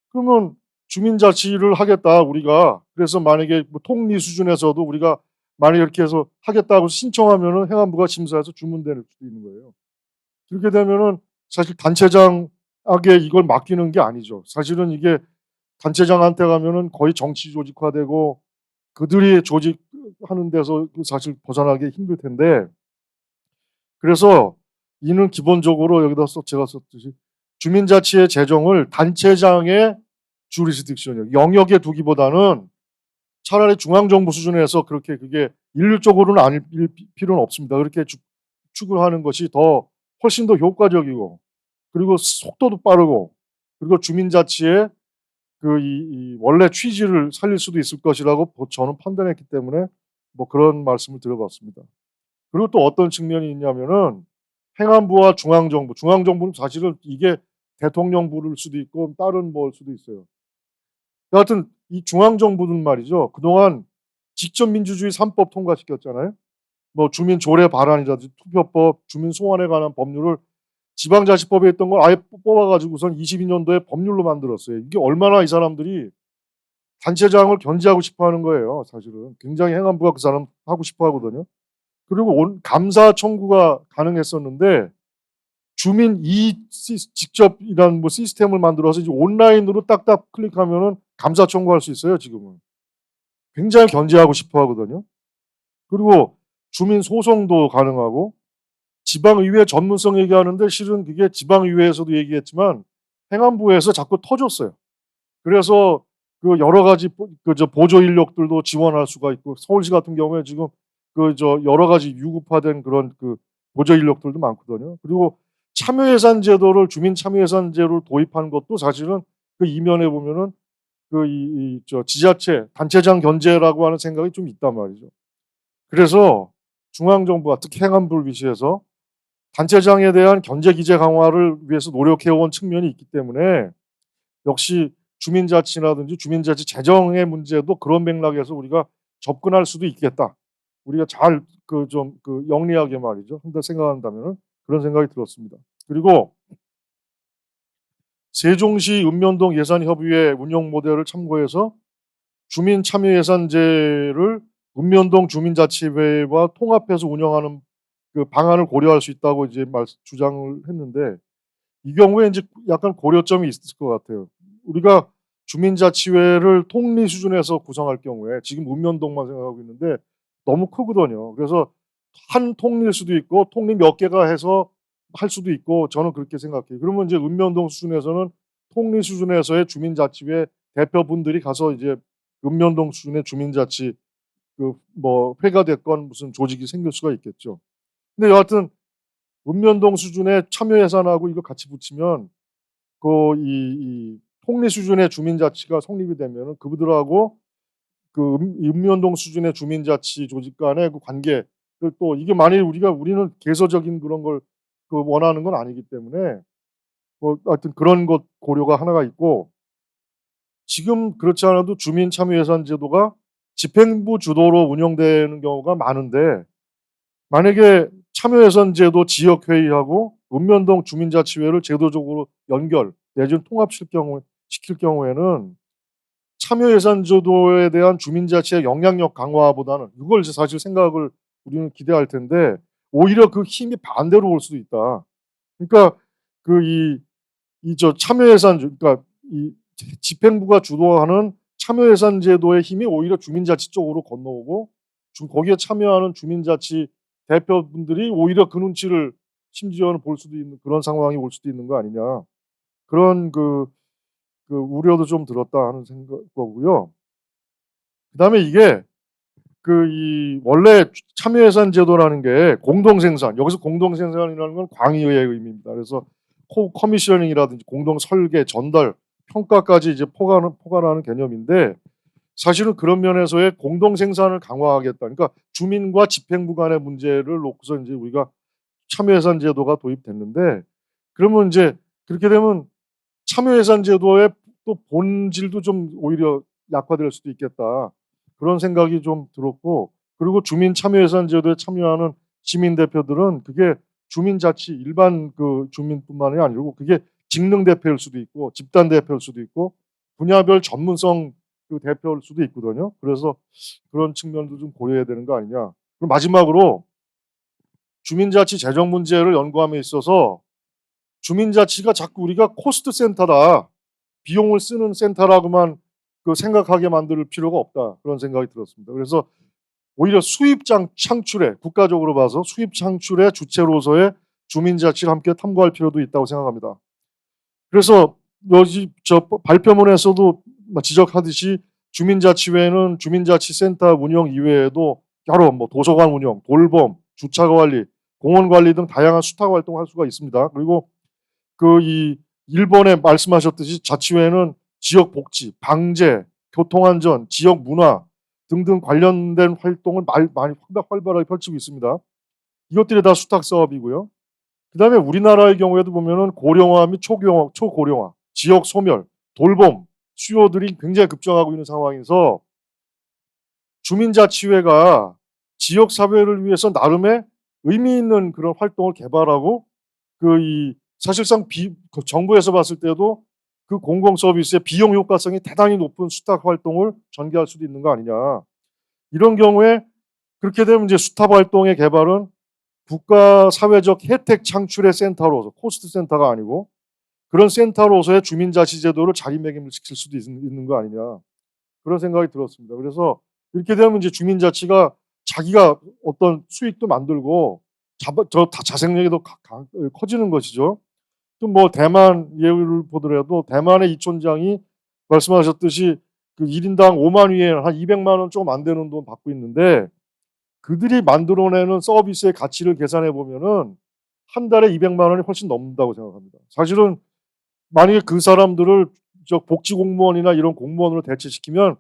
그러면 주민자치를 하겠다, 우리가. 그래서 만약에 통리 수준에서도 우리가 만약에 이렇게 해서 하겠다고 신청하면은 행안부가 심사해서 주문될 수도 있는 거예요. 그렇게 되면은 사실 단체장에게 이걸 맡기는 게 아니죠. 사실은 이게 단체장한테 가면은 거의 정치 조직화되고 그들이 조직하는 데서 사실 벗어나기 힘들 텐데 그래서 이는 기본적으로 여기다 제가 썼듯이 주민자치의 재정을 단체장의 주리스딕션 영역에 두기보다는 차라리 중앙정부 수준에서 그렇게 그게 일률적으로는 아닐 필요는 없습니다. 그렇게 축을 하는 것이 훨씬 더 효과적이고 그리고 속도도 빠르고 그리고 주민자치의 이 원래 취지를 살릴 수도 있을 것이라고 저는 판단했기 때문에 그런 말씀을 드려봤습니다. 그리고 또 어떤 측면이 있냐면은 행안부와 중앙정부는 사실은 이게 대통령부를 수도 있고 다른 뭘 수도 있어요. 여하튼 이 중앙정부는 말이죠. 그동안 직접민주주의 3법 통과시켰잖아요. 주민 조례 발안이라든지 투표법, 주민 소환에 관한 법률을 지방자치법에 있던 걸 아예 뽑아가지고선 22년도에 법률로 만들었어요. 이게 얼마나 이 사람들이 단체장을 견제하고 싶어 하는 거예요. 사실은 굉장히 행안부가 그 사람 하고 싶어 하거든요. 그리고 감사 청구가 가능했었는데 주민 직접이라는 시스템을 만들어서 이제 온라인으로 딱딱 클릭하면은 감사 청구할 수 있어요. 지금은 굉장히 견제하고 싶어 하거든요. 그리고 주민 소송도 가능하고 지방의회 전문성 얘기하는데 실은 그게 지방의회에서도 얘기했지만 행안부에서 자꾸 터졌어요. 그래서 여러 가지 보조 인력들도 지원할 수가 있고 서울시 같은 경우에 지금 여러 가지 유급화된 그런 보조 인력들도 많거든요. 그리고 참여예산 제도를 주민 참여예산 제도를 도입한 것도 사실은 이면에 보면은 지자체 단체장 견제라고 하는 생각이 좀 있단 말이죠. 그래서 중앙정부가 특히 행안부를 위시해서 단체장에 대한 견제 기재 강화를 위해서 노력해온 측면이 있기 때문에 역시 주민자치라든지 주민자치 재정의 문제도 그런 맥락에서 우리가 접근할 수도 있겠다. 우리가 잘 영리하게 말이죠. 한다 생각한다면 그런 생각이 들었습니다. 그리고 세종시 읍면동 예산협의회 운영 모델을 참고해서 주민 참여 예산제를 읍면동 주민자치회와 통합해서 운영하는 방안을 고려할 수 있다고 이제 주장을 했는데 이 경우에 이제 약간 고려점이 있을 것 같아요. 우리가 주민자치회를 통리 수준에서 구성할 경우에 지금 읍면동만 생각하고 있는데 너무 크거든요. 그래서 한 통리일 수도 있고 통리 몇 개가 해서 할 수도 있고 저는 그렇게 생각해요. 그러면 이제 읍면동 수준에서는 통리 수준에서의 주민자치회 대표분들이 가서 이제 읍면동 수준의 주민자치 그 뭐 회가 됐건 무슨 조직이 생길 수가 있겠죠. 근데 여하튼 읍면동 수준의 참여 예산하고 이거 같이 붙이면 이 통리 수준의 주민자치가 성립이 되면은 그분들하고 그 읍면동 수준의 주민자치 조직 간의 그 관계를 또 이게 만일 우리는 개서적인 그런 걸 그 원하는 건 아니기 때문에 뭐 하여튼 그런 것 고려가 하나가 있고 지금 그렇지 않아도 주민 참여 예산 제도가 집행부 주도로 운영되는 경우가 많은데 만약에 참여 예산 제도 지역 회의하고 읍면동 주민자치회를 제도적으로 연결 내지는 시킬 경우에는 참여 예산 제도에 대한 주민자치의 영향력 강화보다는 이걸 이제 사실 생각을 우리는 기대할 텐데 오히려 그 힘이 반대로 올 수도 있다. 그러니까 참여 예산 그러니까 이 집행부가 주도하는 참여 예산 제도의 힘이 오히려 주민자치 쪽으로 건너오고 거기에 참여하는 주민자치 대표분들이 오히려 그 눈치를 심지어는 볼 수도 있는 그런 상황이 올 수도 있는 거 아니냐. 그런 그 우려도 좀 들었다 하는 거고요. 그다음에 이게 원래 참여 예산 제도라는 게 공동 생산, 여기서 공동 생산이라는 건 광의의 의미입니다. 그래서 커미셔닝이라든지 공동 설계, 전달, 평가까지 이제 포괄하는 개념인데 사실은 그런 면에서의 공동 생산을 강화하겠다. 그러니까 주민과 집행부 간의 문제를 놓고서 이제 우리가 참여 예산 제도가 도입됐는데 그러면 이제 그렇게 되면 참여 예산 제도의 또 본질도 좀 오히려 약화될 수도 있겠다. 그런 생각이 좀 들었고 그리고 주민 참여 예산 제도에 참여하는 시민 대표들은 그게 주민자치 일반 그 주민뿐만이 아니고 그게 직능 대표일 수도 있고 집단 대표일 수도 있고 분야별 전문성 그 대표일 수도 있거든요. 그래서 그런 측면도 좀 고려해야 되는 거 아니냐. 그리고 마지막으로 주민자치 재정 문제를 연구함에 있어서 주민자치가 자꾸 우리가 코스트 센터다. 비용을 쓰는 센터라고만 그 생각하게 만들 필요가 없다. 그런 생각이 들었습니다. 그래서 오히려 수입 창출에 국가적으로 봐서 수입 창출의 주체로서의 주민자치를 함께 탐구할 필요도 있다고 생각합니다. 그래서 여기 발표문에서도 지적하듯이 주민자치회는 주민자치센터 운영 이외에도 여러 뭐 도서관 운영, 돌봄, 주차 관리, 공원 관리 등 다양한 수탁 활동을 할 수가 있습니다. 그리고 일본에 말씀하셨듯이 자치회는 지역 복지, 방제, 교통안전, 지역 문화 등등 관련된 활동을 많이 활발하게 펼치고 있습니다. 이것들이 다 수탁 사업이고요. 그다음에 우리나라의 경우에도 보면은 고령화 및 초고령화, 지역 소멸, 돌봄 수요들이 굉장히 급증하고 있는 상황에서 주민자치회가 지역 사회를 위해서 나름의 의미 있는 그런 활동을 개발하고 사실상 정부에서 봤을 때도 그 공공 서비스의 비용 효과성이 대단히 높은 수탁 활동을 전개할 수도 있는 거 아니냐. 이런 경우에 그렇게 되면 이제 수탁 활동의 개발은 국가 사회적 혜택 창출의 센터로서 코스트 센터가 아니고 그런 센터로서의 주민자치 제도를 자리매김을 시킬 수도 있는 거 아니냐. 그런 생각이 들었습니다. 그래서 이렇게 되면 이제 주민자치가 자기가 어떤 수익도 만들고 자생력이 더 커지는 것이죠. 또 뭐 대만 예를 보더라도 대만의 이촌장이 말씀하셨듯이 그 1인당 5만 위엔 한 200만 원 조금 안 되는 돈 받고 있는데 그들이 만들어내는 서비스의 가치를 계산해 보면은 한 달에 200만 원이 훨씬 넘는다고 생각합니다. 사실은 만약에 그 사람들을 복지 공무원이나 이런 공무원으로 대체시키면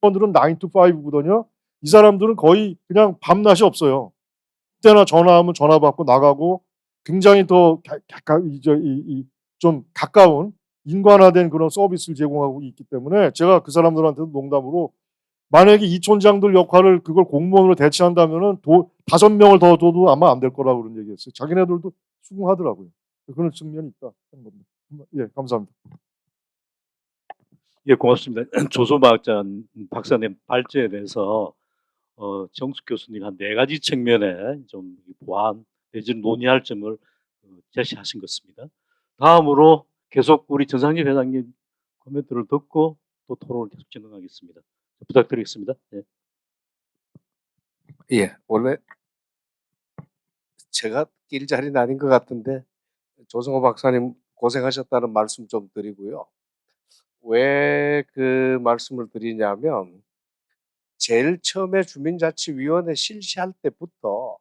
공무원들은 9 to 5거든요. 이 사람들은 거의 그냥 밤낮이 없어요. 그때나 전화하면 전화 받고 나가고 굉장히 더 좀 가까운 인간화된 그런 서비스를 제공하고 있기 때문에 제가 그 사람들한테도 농담으로 만약에 이촌장들 역할을 그걸 공무원으로 대체한다면은 5명을 더 줘도 아마 안 될 거라고 그런 얘기했어요. 자기네들도 수긍하더라고요. 그런 측면이 있다 하는 겁니다. 예, 감사합니다. 예, 고맙습니다. 조소마학자 박사님 발제에 대해서 정숙 교수님 한 4가지 측면에 좀 보완 내지는 논의할 점을 제시하신 것입니다. 다음으로 계속 우리 전상진 회장님 코멘트를 듣고 또 토론을 계속 진행하겠습니다. 부탁드리겠습니다. 예. 예, 원래 제가 낄 자리는 아닌 것 같은데 조성호 박사님 고생하셨다는 말씀 좀 드리고요. 왜 그 말씀을 드리냐면 제일 처음에 주민자치위원회 실시할 때부터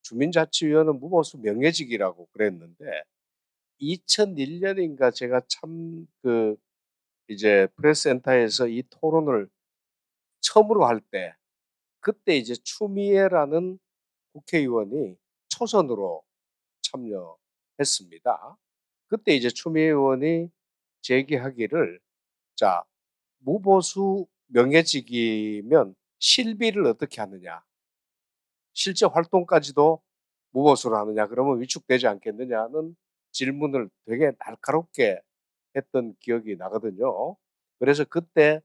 주민자치위원회는 무보수 명예직이라고 그랬는데 2001년인가 제가 참 이제 프레스센터에서 이 토론을 처음으로 할 때 그때 이제 추미애라는 국회의원이 초선으로 참여했습니다. 그때 이제 추미애 의원이 제기하기를 자, 무보수 명예직이면 실비를 어떻게 하느냐, 실제 활동까지도 무보수로 하느냐, 그러면 위축되지 않겠느냐는 질문을 되게 날카롭게 했던 기억이 나거든요. 그래서 그때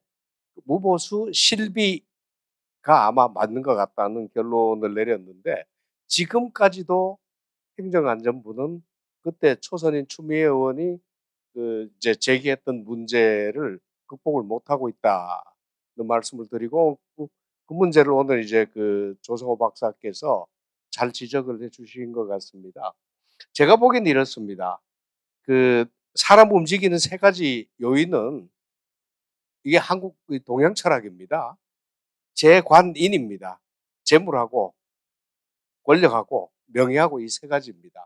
무보수 실비가 아마 맞는 것 같다는 결론을 내렸는데 지금까지도 행정안전부는 그때 초선인 추미애 의원이 이제 제기했던 문제를 극복을 못하고 있다는 말씀을 드리고 그 문제를 오늘 이제 조성호 박사께서 잘 지적을 해 주신 것 같습니다. 제가 보기엔 이렇습니다. 사람 움직이는 세 가지 요인은 이게 한국 동양 철학입니다. 재관인입니다. 재물하고 권력하고 명예하고 이 세 가지입니다.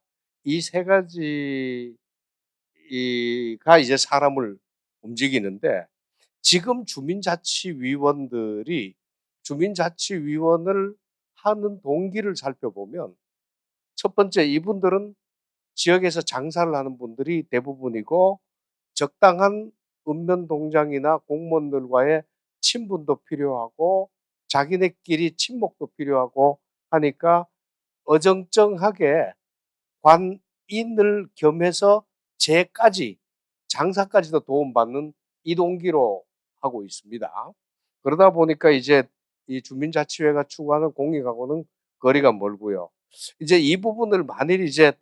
이 세 가지가 이제 사람을 움직이는데 지금 주민자치위원들이 주민자치위원을 하는 동기를 살펴보면 첫 번째 이분들은 지역에서 장사를 하는 분들이 대부분이고 적당한 읍면동장이나 공무원들과의 친분도 필요하고 자기네끼리 친목도 필요하고 하니까 어정쩡하게 관인을 겸해서 재까지 장사까지도 도움받는 이 동기로 하고 있습니다. 그러다 보니까 이제 이 주민자치회가 추구하는 공익하고는 거리가 멀고요. 이제 이 부분을 만일 이제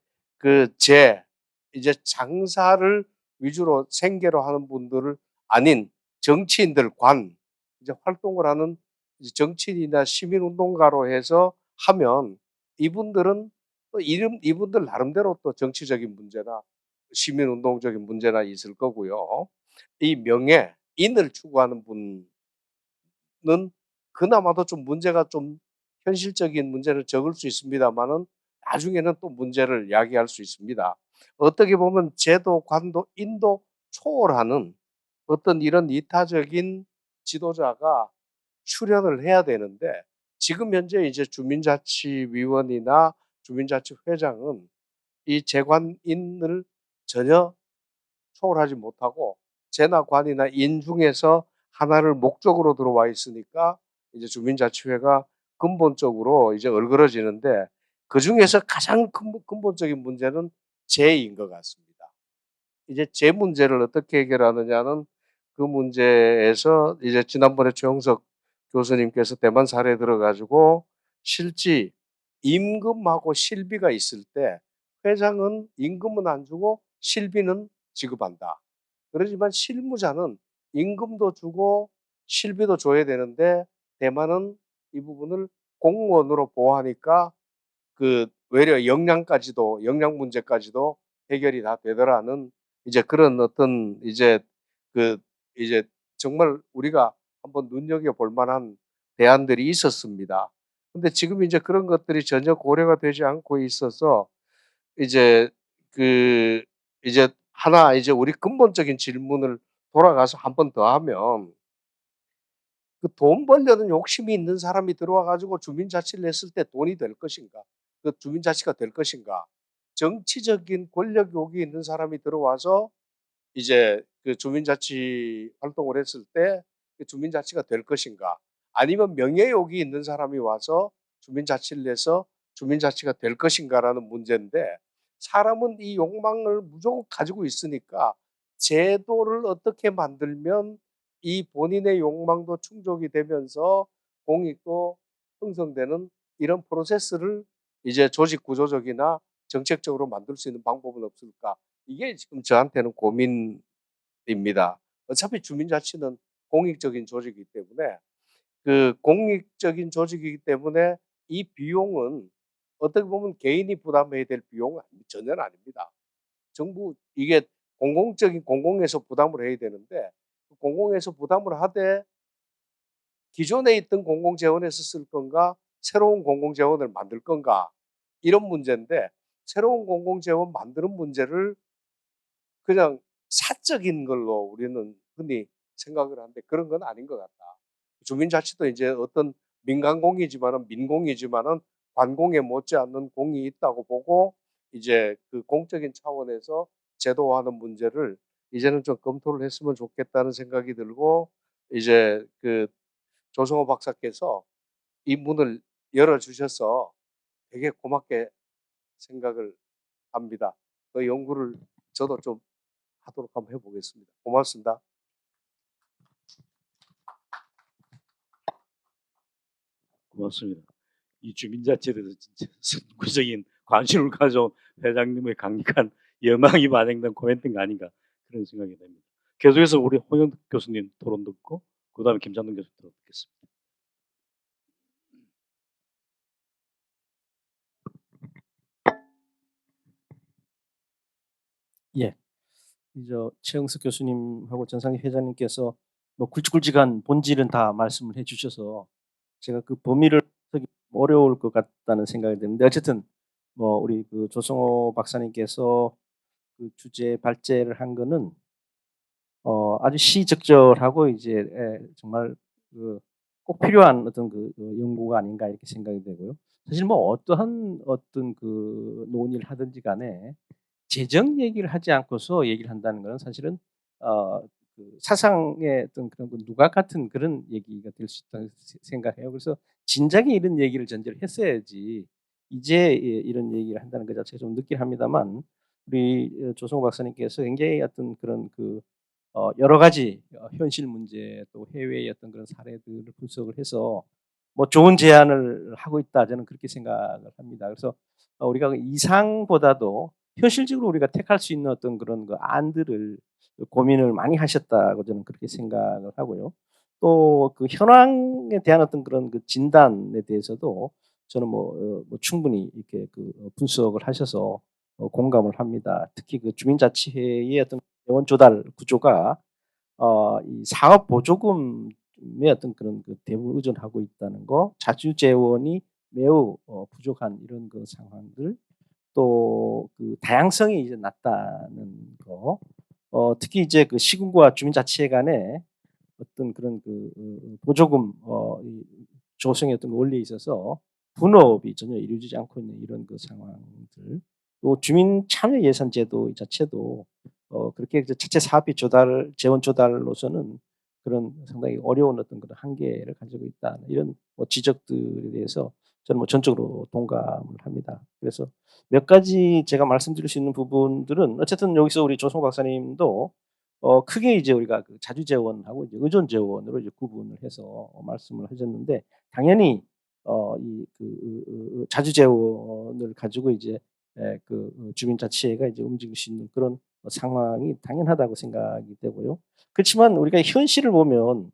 이제 장사를 위주로 생계로 하는 분들을 아닌 정치인들 이제 활동을 하는 정치인이나 시민운동가로 해서 하면 이분들은 또 이분들 나름대로 또 정치적인 문제나 시민운동적인 문제나 있을 거고요. 이 명예인을 추구하는 분은 그나마도 좀 문제가 좀 현실적인 문제는 적을 수 있습니다만은 나중에는 또 문제를 야기할 수 있습니다. 어떻게 보면 제도, 관도, 인도 초월하는 어떤 이런 이타적인 지도자가 출연을 해야 되는데 지금 현재 이제 주민자치위원이나 주민자치회장은 이 재관인을 전혀 초월하지 못하고 재나 관이나 인 중에서 하나를 목적으로 들어와 있으니까 이제 주민자치회가 근본적으로 이제 얼그러지는데 그 중에서 가장 근본적인 문제는 재인 것 같습니다. 이제 재 문제를 어떻게 해결하느냐는 그 문제에서 이제 지난번에 최영석 교수님께서 대만 사례 들어가지고 실제 임금하고 실비가 있을 때 회장은 임금은 안 주고 실비는 지급한다. 그러지만 실무자는 임금도 주고 실비도 줘야 되는데 대만은 이 부분을 공무원으로 보호하니까 외려 역량 문제까지도 해결이 다 되더라는 이제 그런 어떤 이제 정말 우리가 한번 눈여겨볼 만한 대안들이 있었습니다. 근데 지금 이제 그런 것들이 전혀 고려가 되지 않고 있어서 이제 이제 하나 이제 우리 근본적인 질문을 돌아가서 한 번 더 하면 돈 벌려는 욕심이 있는 사람이 들어와 가지고 주민자치를 했을 때 돈이 될 것인가? 주민자치가 될 것인가? 정치적인 권력욕이 있는 사람이 들어와서 이제 주민자치 활동을 했을 때 주민자치가 될 것인가? 아니면 명예욕이 있는 사람이 와서 주민자치를 해서 주민자치가 될 것인가라는 문제인데 사람은 이 욕망을 무조건 가지고 있으니까 제도를 어떻게 만들면 이 본인의 욕망도 충족이 되면서 공익도 형성되는 이런 프로세스를 이제 조직 구조적이나 정책적으로 만들 수 있는 방법은 없을까? 이게 지금 저한테는 고민입니다. 어차피 주민자치는 공익적인 조직이기 때문에 공익적인 조직이기 때문에 이 비용은 어떻게 보면 개인이 부담해야 될 비용은 전혀 아닙니다. 정부 이게 공공에서 부담을 해야 되는데 공공에서 부담을 하되 기존에 있던 공공재원에서 쓸 건가 새로운 공공재원을 만들 건가 이런 문제인데 새로운 공공재원 만드는 문제를 그냥 사적인 걸로 우리는 흔히 생각을 하는데 그런 건 아닌 것 같다. 주민자치도 이제 어떤 민간공이지만은 민공이지만은 관공에 못지않는 공이 있다고 보고 이제 그 공적인 차원에서 제도화하는 문제를 이제는 좀 검토를 했으면 좋겠다는 생각이 들고 이제 그 조성호 박사께서 이 문을 열어주셔서 되게 고맙게 생각을 합니다. 그 연구를 저도 좀 하도록 한번 해보겠습니다. 고맙습니다. 고맙습니다. 이 주민자치에 대해서 진짜 선구적인 관심을 가져온 회장님의 강력한 열망이 반영된 코멘트가 아닌가 그런 생각이 듭니다. 계속해서 우리 홍영득 교수님 토론 듣고 그다음에 김찬동 교수 토론 듣겠습니다. 예, 이제 최영석 교수님하고 전상희 회장님께서 뭐 굵직굵직한 본질은 다 말씀을 해주셔서 제가 그 범위를 하기 어려울 것 같다는 생각이 드는데 어쨌든 뭐 우리 그 조성호 박사님께서 그 주제 발제를 한 거는 아주 시적절하고 이제 정말 그 꼭 필요한 어떤 그 연구가 아닌가 이렇게 생각이 되고요. 사실 뭐 어떠한 어떤 그 논의를 하든지 간에 재정 얘기를 하지 않고서 얘기를 한다는 것은 사실은 그 사상의 어떤 그런 그 누각 같은 그런 얘기가 될 수 있다고 생각해요. 그래서 진작에 이런 얘기를 전제를 했어야지 이제 이런 얘기를 한다는 것 자체가 좀 늦긴 합니다만 우리 조성호 박사님께서 굉장히 어떤 그런 그 여러 가지 현실 문제 또 해외의 어떤 그런 사례들을 분석을 해서 뭐 좋은 제안을 하고 있다 저는 그렇게 생각을 합니다. 그래서 우리가 그 이상보다도 현실적으로 우리가 택할 수 있는 어떤 그런 그 안들을 고민을 많이 하셨다고 저는 그렇게 생각을 하고요. 또 그 현황에 대한 어떤 그런 그 진단에 대해서도 저는 뭐 충분히 이렇게 그 분석을 하셔서 공감을 합니다. 특히 그 주민자치회의 어떤 재원 조달 구조가 이 사업 보조금의 어떤 그런 그 대부분 의존하고 있다는 거, 자주 재원이 매우 부족한 이런 그 상황들, 또 그 다양성이 이제 낮다는 거, 특히 이제 그 시군과 주민자치회 간에 어떤 그런 그 보조금 이 조성의 어떤 원리에 있어서 분업이 전혀 이루어지지 않고 있는 이런 그 상황들, 또 주민 참여 예산 제도 자체도 그렇게 이제 자체 사업비 조달, 재원 조달로서는 그런 상당히 어려운 어떤 그런 한계를 가지고 있다 이런 뭐 지적들에 대해서 저는 뭐 전적으로 동감을 합니다. 그래서 몇 가지 제가 말씀드릴 수 있는 부분들은 어쨌든 여기서 우리 조성 박사님도 크게 이제 우리가 그 자주 재원하고 이제 의존 재원으로 이제 구분을 해서 말씀을 하셨는데 당연히 이그 자주 재원을 가지고 이제 그 주민자치회가 이제 움직일 수 있는 그런 상황이 당연하다고 생각이 되고요. 그렇지만 우리가 현실을 보면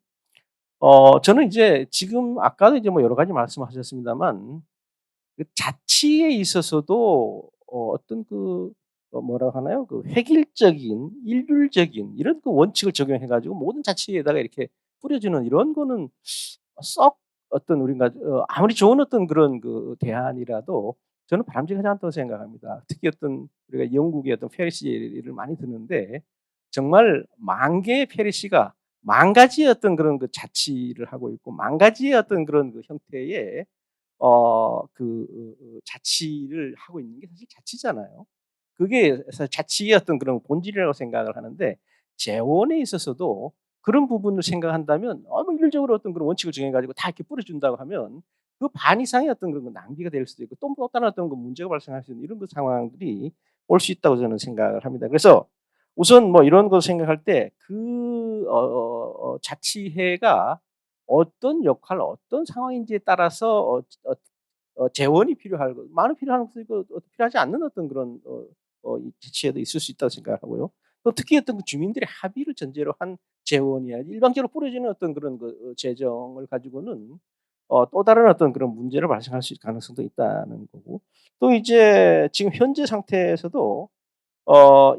저는 이제 지금 아까도 이제 뭐 여러 가지 말씀하셨습니다만 그 자치에 있어서도 어떤 그 뭐라고 하나요? 그 획일적인, 일률적인 이런 그 원칙을 적용해 가지고 모든 자치에다가 이렇게 뿌려주는 이런 거는 썩 어떤 우리가 아무리 좋은 어떤 그런 그 대안이라도 저는 바람직하지 않다고 생각합니다. 특히 어떤 우리가 영국의 어떤 페리시 예를 많이 드는데 정말 만 개의 페리시가 만 가지의 어떤 그런 그 자치를 하고 있고 만 가지의 어떤 그런 그 형태의 자치를 하고 있는 게 사실 자치잖아요. 그게 사실 자치의 어떤 그런 본질이라고 생각을 하는데 재원에 있어서도 그런 부분을 생각한다면 너무 일률적으로 어떤 그런 원칙을 정해 가지고 다 이렇게 뿌려준다고 하면 그 반 이상의 어떤 그런 낭비가 될 수도 있고 또 다른 어떤 그 문제가 발생할 수 있는 이런 그 상황들이 올 수 있다고 저는 생각을 합니다. 그래서 우선 뭐 이런 거 생각할 때 그 자치회가 어떤 역할, 어떤 상황인지에 따라서 재원이 필요하고 많은 필요한 것도 있고 필요하지 않는 어떤 그런 이 지체도 있을 수 있다고 생각하고요. 또 특히 어떤 그 주민들의 합의를 전제로 한 재원이야 일방적으로 뿌려지는 어떤 그런 그 재정을 가지고는 또 다른 어떤 그런 문제를 발생할 수 있을 가능성도 있다는 거고 또 이제 지금 현재 상태에서도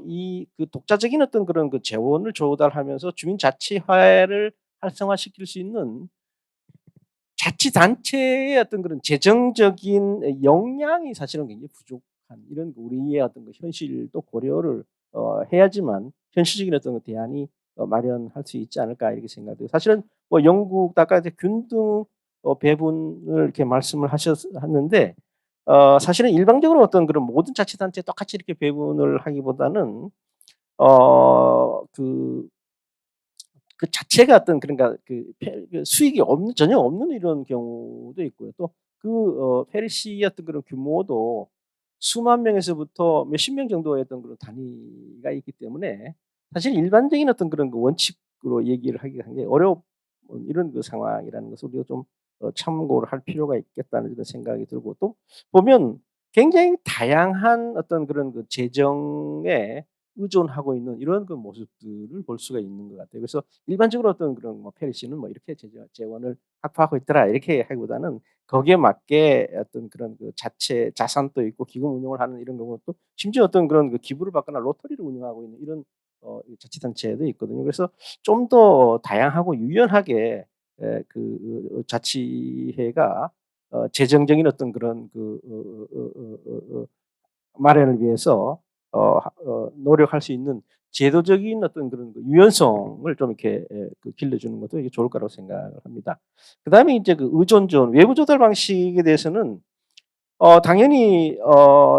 이 그 독자적인 어떤 그런 그 재원을 조달하면서 주민자치화를 활성화시킬 수 있는 자치단체의 어떤 그런 재정적인 역량이 사실은 굉장히 부족한 이런 우리의 어떤 그 현실도 고려를 해야지만 현실적인 어떤 그 대안이 마련할 수 있지 않을까 이렇게 생각돼요. 사실은 뭐 영국 아까 이제 균등 배분을 이렇게 말씀을 하셨는데 사실은 일방적으로 어떤 그런 모든 자치단체에 똑같이 이렇게 배분을 하기보다는 그 자체가 어떤 그러니까 그 수익이 전혀 없는 이런 경우도 있고요. 또 페리시의 어떤 그런 규모도 수만 명에서부터 몇십 명 정도의 어떤 그런 단위가 있기 때문에 사실 일반적인 어떤 그런 그 원칙으로 얘기를 하기가 굉장히 어려운 이런 그 상황이라는 것을 우리가 좀 참고를 할 필요가 있겠다는 그런 생각이 들고 또 보면 굉장히 다양한 어떤 그런 그 재정에 의존하고 있는 이런 그 모습들을 볼 수가 있는 것 같아요. 그래서 일반적으로 어떤 그런 뭐 페리시는 뭐 이렇게 재원을 확보하고 있더라 이렇게 하기보다는 거기에 맞게 어떤 그런 그 자체 자산도 있고 기금 운용을 하는 이런 경우도 심지어 어떤 그런 그 기부를 받거나 로터리를 운영하고 있는 이런 이 자치단체도 있거든요. 그래서 좀 더 다양하고 유연하게 자치회가 재정적인 어떤 그런 마련을 위해서 노력할 수 있는 제도적인 어떤 그런 그 유연성을 좀 이렇게 길러주는 것도 이게 좋을 거라고 생각을 합니다. 그다음에 이제 그 의존 외부 조달 방식에 대해서는 당연히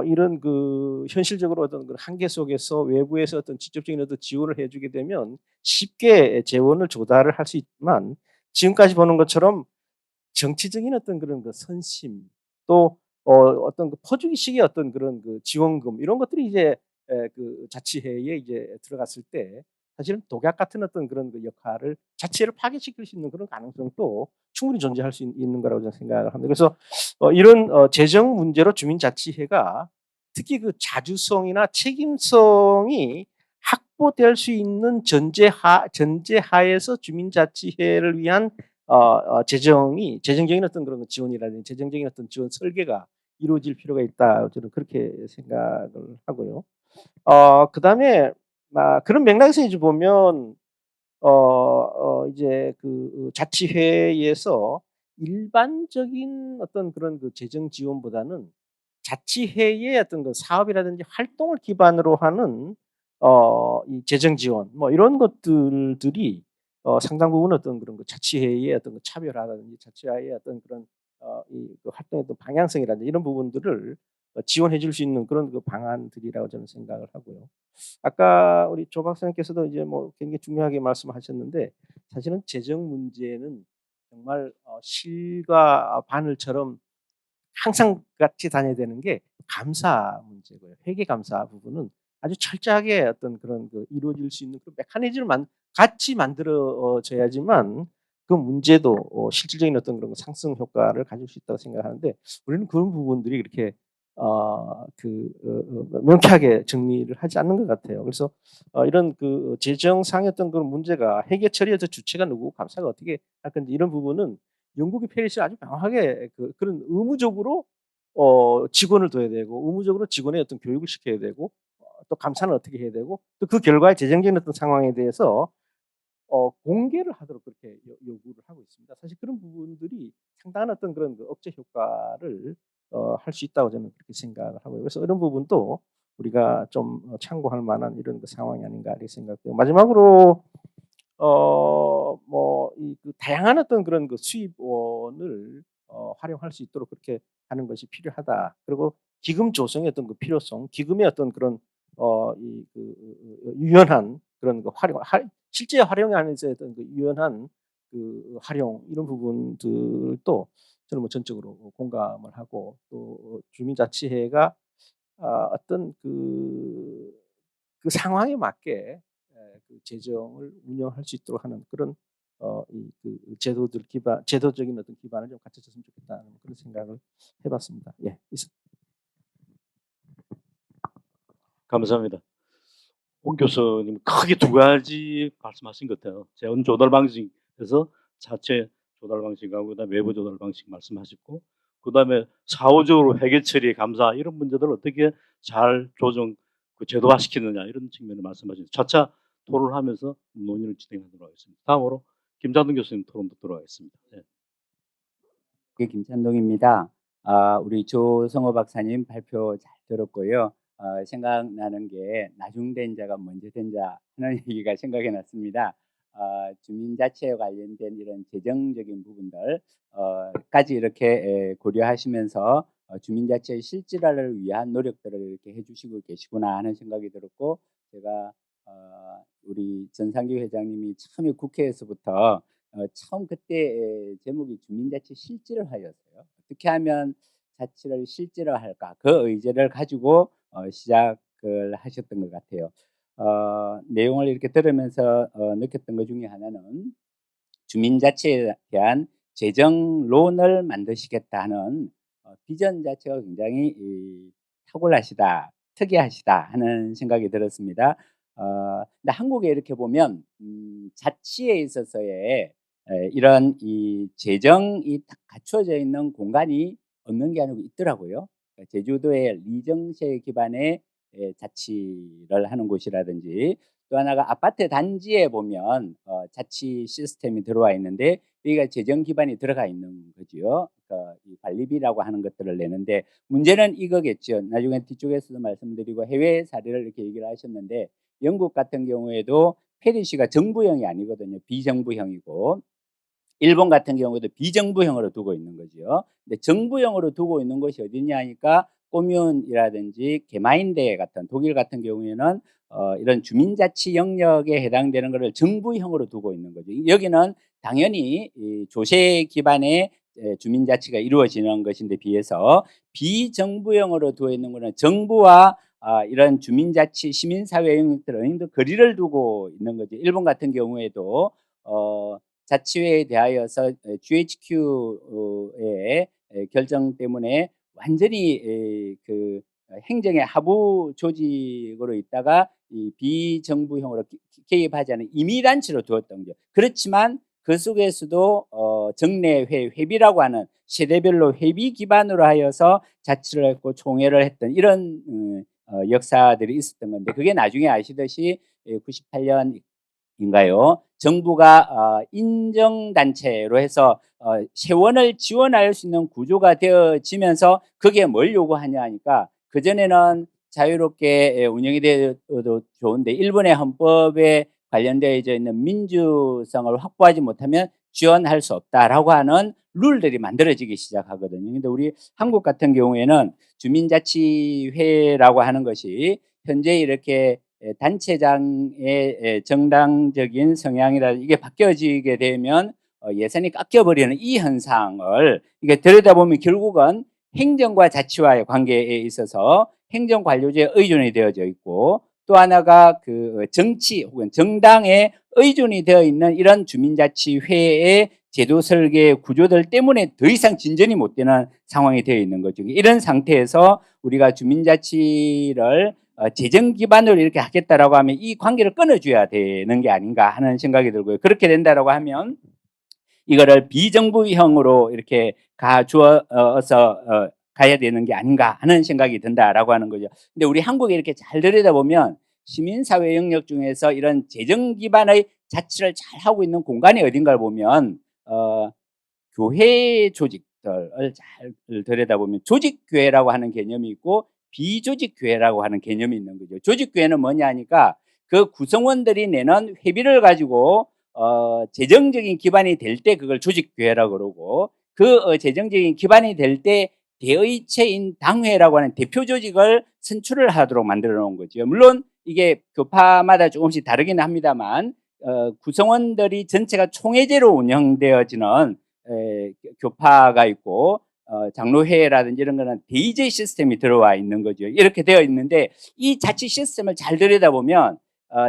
이런 그 현실적으로 어떤 그 한계 속에서 외부에서 어떤 직접적인 어떤 지원을 해주게 되면 쉽게 재원을 조달을 할 수 있지만 지금까지 보는 것처럼 정치적인 어떤 그런 그 선심 또 어떤 그 퍼주기식의 어떤 그런 그 지원금 이런 것들이 이제 그 자치회에 이제 들어갔을 때 사실은 독약 같은 어떤 그런 그 역할을 자치회를 파괴시킬 수 있는 그런 가능성도 충분히 존재할 수 있는 거라고 저는 생각을 합니다. 그래서 이런 재정 문제로 주민자치회가 특히 그 자주성이나 책임성이 확보될 수 있는 전제하에서 주민자치회를 위한 재정적인 어떤 그런 지원이라든지 재정적인 어떤 지원 설계가 이루어질 필요가 있다. 저는 그렇게 생각을 하고요. 그다음에 그런 맥락에서 이제 보면 이제 그 자치회에서 일반적인 어떤 그런 그 재정 지원보다는 자치회의 어떤 그 사업이라든지 활동을 기반으로 하는 이 재정 지원 뭐 이런 것들이 상당 부분 어떤 그런 그 자치회의 어떤 그 차별화라든지 자치회의 어떤 그런 그 활동의 어떤 방향성이라든지 이런 부분들을 지원해 줄 수 있는 그런 그 방안들이라고 저는 생각을 하고요. 아까 우리 조 박사님께서도 이제 뭐 굉장히 중요하게 말씀하셨는데 사실은 재정 문제는 정말 실과 바늘처럼 항상 같이 다녀야 되는 게 감사 문제고요. 회계 감사 부분은 아주 철저하게 어떤 그런 그 이루어질 수 있는 그런 메커니즘을 같이 만들어져야지만 그 문제도 실질적인 어떤 그런 상승 효과를 가질 수 있다고 생각하는데 우리는 그런 부분들이 그렇게 명쾌하게 정리를 하지 않는 것 같아요. 그래서 이런 그 재정상의 어떤 그런 문제가 회계 처리에서 주체가 누구고 감사가 어떻게 할 건지 이런 부분은 영국의 페리시 아주 명확하게 그런 의무적으로 직원을 둬야 되고 의무적으로 직원의 어떤 교육을 시켜야 되고 또 감사는 어떻게 해야 되고 또 그 결과의 재정적인 어떤 상황에 대해서 공개를 하도록 그렇게 요구를 하고 있습니다. 사실 그런 부분들이 상당한 어떤 그런 그 억제 효과를 할 수 있다고 저는 그렇게 생각을 하고요. 그래서 이런 부분도 우리가 좀 참고할 만한 이런 그 상황이 아닌가 이렇게 생각돼요. 마지막으로 뭐 이 그 다양한 어떤 그런 그 수입원을 활용할 수 있도록 그렇게 하는 것이 필요하다. 그리고 기금 조성의 어떤 그 필요성, 기금의 어떤 그런 유연한 그런 그 실제 활용하면서 어떤 그 유연한 그 활용 이런 부분들도 저는 뭐 전적으로 공감을 하고 또 주민자치회가 어떤 그 상황에 맞게 그 재정을 운영할 수 있도록 하는 그런 제도적인 어떤 기반을 좀 갖춰졌으면 좋겠다는 그런 생각을 해봤습니다. 예, 감사합니다. 홍 교수님 크게 두 가지 말씀하신 것 같아요. 재원 조달 방식에서 자체 조달 방식하고 그다음에 외부 조달 방식 말씀하셨고 그다음에 사후적으로 회계 처리 감사 이런 문제들을 어떻게 잘 조정 그 제도화시키느냐 이런 측면을 말씀하신 차차 토론하면서 논의를 진행하도록 하겠습니다. 다음으로 김자동 교수님 토론도 들어가겠습니다. 네. 김찬동입니다. 우리 조성호 박사님 발표 잘 들었고요. 생각나는 게 나중된 자가 먼저 된 자 하는 얘기가 생각이 났습니다. 주민자치에 관련된 이런 재정적인 부분들까지 이렇게 고려하시면서 주민자치의 실질화를 위한 노력들을 이렇게 해주시고 계시구나 하는 생각이 들었고, 제가 우리 전상규 회장님이 처음에 국회에서부터 처음 그때 제목이 주민자치 실질화였어요. 어떻게 하면 자치를 실질화할까, 그 의제를 가지고 시작을 하셨던 것 같아요. 내용을 이렇게 들으면서 느꼈던 것 중에 하나는 주민자치에 대한 재정론을 만드시겠다는 비전 자체가 굉장히 탁월하시다, 특이하시다 하는 생각이 들었습니다. 근데 한국에 이렇게 보면 자치에 있어서의 이런 이 재정이 딱 갖춰져 있는 공간이 없는 게 아니고 있더라고요. 제주도의 리정세 기반의 자치를 하는 곳이라든지, 또 하나가 아파트 단지에 보면 자치 시스템이 들어와 있는데 여기가 재정 기반이 들어가 있는 거죠. 이 관리비라고 하는 것들을 내는데, 문제는 이거겠죠. 나중에 뒤쪽에서도 말씀드리고 해외 사례를 이렇게 얘기를 하셨는데, 영국 같은 경우에도 페리시가 정부형이 아니거든요. 비정부형이고, 일본 같은 경우도 비정부형으로 두고 있는 거죠. 근데 정부형으로 두고 있는 것이 어디냐 하니까 꼬뮌이라든지 게마인데 같은, 독일 같은 경우에는 이런 주민자치 영역에 해당되는 것을 정부형으로 두고 있는 거죠. 여기는 당연히 이 조세 기반의 주민자치가 이루어지는 것인데 비해서 비정부형으로 두어 있는 것은 정부와 이런 주민자치 시민사회 영역들은 어느 정도 거리를 두고 있는 거죠. 일본 같은 경우에도 자치회에 대하여서 GHQ의 결정 때문에 완전히 그 행정의 하부 조직으로 있다가 이 비정부형으로 개입하지 않은 임의단체로 두었던 거죠. 그렇지만 그 속에서도 정례회, 회비라고 하는 세대별로 회비 기반으로 하여서 자치를 했고 총회를 했던 이런 역사들이 있었던 건데, 그게 나중에 아시듯이 98년인가요? 정부가 인정단체로 해서 세원을 지원할 수 있는 구조가 되어지면서 그게 뭘 요구하냐 하니까, 그전에는 자유롭게 운영이 되어도 좋은데 일본의 헌법에 관련되어 있는 민주성을 확보하지 못하면 지원할 수 없다라고 하는 룰들이 만들어지기 시작하거든요. 근데 우리 한국 같은 경우에는 주민자치회라고 하는 것이 현재 이렇게 단체장의 정당적인 성향이라 이게 바뀌어지게 되면 예산이 깎여버리는 이 현상을 이게 들여다보면 결국은 행정과 자치와의 관계에 있어서 행정관료제에 의존이 되어져 있고, 또 하나가 그 정치 혹은 정당에 의존이 되어 있는 이런 주민자치회의 제도 설계 구조들 때문에 더 이상 진전이 못 되는 상황이 되어 있는 거죠. 이런 상태에서 우리가 주민자치를 재정 기반으로 이렇게 하겠다라고 하면 이 관계를 끊어줘야 되는 게 아닌가 하는 생각이 들고요. 그렇게 된다라고 하면 이거를 비정부형으로 이렇게 가주어서 가야 되는 게 아닌가 하는 생각이 든다라고 하는 거죠. 근데 우리 한국에 이렇게 잘 들여다보면 시민사회 영역 중에서 이런 재정 기반의 자치를 잘 하고 있는 공간이 어딘가를 보면 교회 조직들을 잘 들여다보면 조직교회라고 하는 개념이 있고 비조직교회라고 하는 개념이 있는 거죠. 조직교회는 뭐냐 하니까 그 구성원들이 내는 회비를 가지고 재정적인 기반이 될 때 그걸 조직교회라고 그러고, 그 재정적인 기반이 될 때 대의체인 당회라고 하는 대표 조직을 선출을 하도록 만들어 놓은 거죠. 물론 이게 교파마다 조금씩 다르긴 합니다만 구성원들이 전체가 총회제로 운영되어지는 교파가 있고 장로회라든지 이런 거는 대의제 시스템이 들어와 있는 거죠. 이렇게 되어 있는데 이 자치 시스템을 잘 들여다보면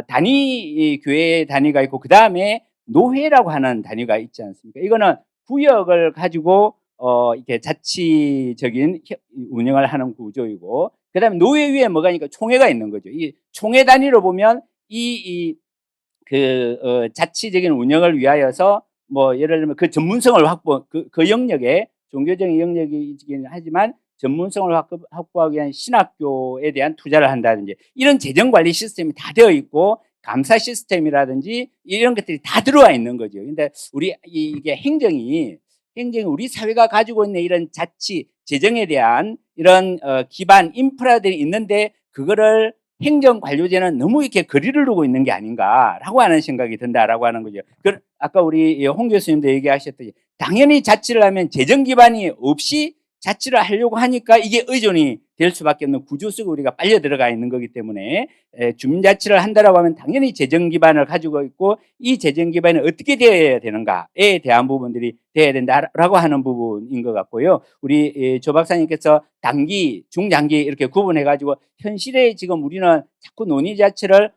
단위 교회 단위가 있고 그 다음에 노회라고 하는 단위가 있지 않습니까? 이거는 구역을 가지고 이렇게 자치적인 운영을 하는 구조이고, 그 다음에 노회 위에 뭐가 있니까 총회가 있는 거죠. 이 총회 단위로 보면 자치적인 운영을 위하여서 뭐 예를 들면 그 전문성을 확보, 그 영역에 종교적인 영역이긴 하지만 전문성을 확보하기 위한 신학교에 대한 투자를 한다든지 이런 재정관리 시스템이 다 되어 있고 감사 시스템이라든지 이런 것들이 다 들어와 있는 거죠. 근데 이게 행정이 우리 사회가 가지고 있는 이런 자치, 재정에 대한 이런 기반 인프라들이 있는데 그거를 행정관료제는 너무 이렇게 거리를 두고 있는 게 아닌가라고 하는 생각이 든다라고 하는 거죠. 아까 우리 홍 교수님도 얘기하셨듯이 당연히 자치를 하면 재정 기반이 없이 자치를 하려고 하니까 이게 의존이 될 수밖에 없는 구조 속에 우리가 빨려 들어가 있는 거기 때문에 주민자치를 한다라고 하면 당연히 재정 기반을 가지고 있고 이 재정 기반이 어떻게 되어야 되는가에 대한 부분들이 돼야 된다라고 하는 부분인 것 같고요. 우리 조 박사님께서 단기, 중장기 이렇게 구분해 가지고 현실에 지금 우리는 자꾸 논의 자체를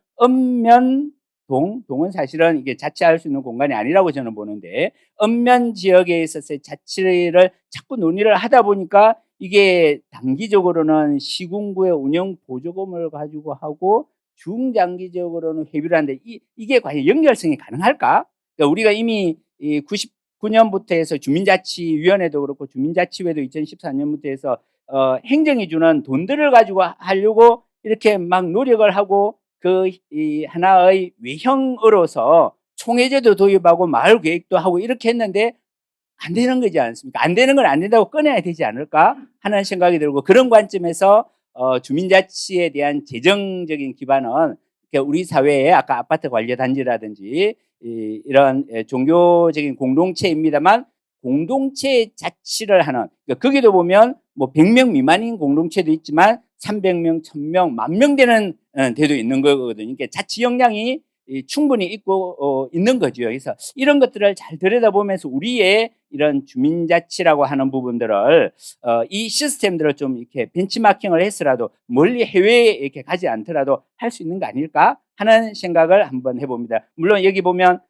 동은 사실은 이게 자치할 수 있는 공간이 아니라고 저는 보는데 읍면 지역에 있어서의 자치를 자꾸 논의를 하다 보니까 이게 단기적으로는 시군구의 운영 보조금을 가지고 하고 중장기적으로는 회비를 하는데 이게 과연 연결성이 가능할까? 그러니까 우리가 이미 99년부터 해서 주민자치위원회도 그렇고 주민자치회도 2014년부터 해서 행정이 주는 돈들을 가지고 하려고 이렇게 막 노력을 하고 이 하나의 외형으로서 총회제도 도입하고 마을 계획도 하고 이렇게 했는데 안 되는 거지 않습니까? 안 되는 건 안 된다고 꺼내야 되지 않을까 하는 생각이 들고 그런 관점에서 주민자치에 대한 재정적인 기반은 우리 사회에 아까 아파트 관리단지라든지 이런 종교적인 공동체입니다만 공동체 자치를 하는 거기도 보면 뭐 100명 미만인 공동체도 있지만 300명, 1000명, 10,000명 되는 데도 있는 거거든요. 그러니까 자치 역량이 충분히 있고 있는 거죠. 그래서 이런 것들을 잘 들여다보면서 우리의 이런 주민자치라고 하는 부분들을 이 시스템들을 좀 이렇게 벤치마킹을 해서라도 멀리 해외에 이렇게 가지 않더라도 할 수 있는 거 아닐까 하는 생각을 한번 해봅니다. 물론 여기 보면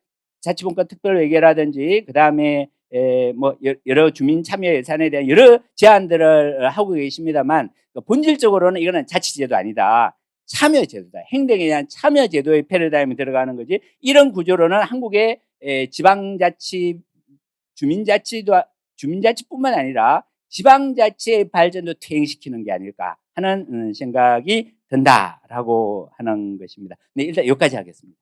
자치분권 특별회계라든지 그 다음에 뭐 여러 주민 참여 예산에 대한 여러 제안들을 하고 계십니다만 본질적으로는 이거는 자치제도 아니다. 참여제도다. 행정에 대한 참여제도의 패러다임이 들어가는 거지. 이런 구조로는 한국의 지방자치, 주민자치뿐만 아니라 지방자치의 발전도 퇴행시키는 게 아닐까 하는 생각이 든다라고 하는 것입니다. 네, 일단 여기까지 하겠습니다.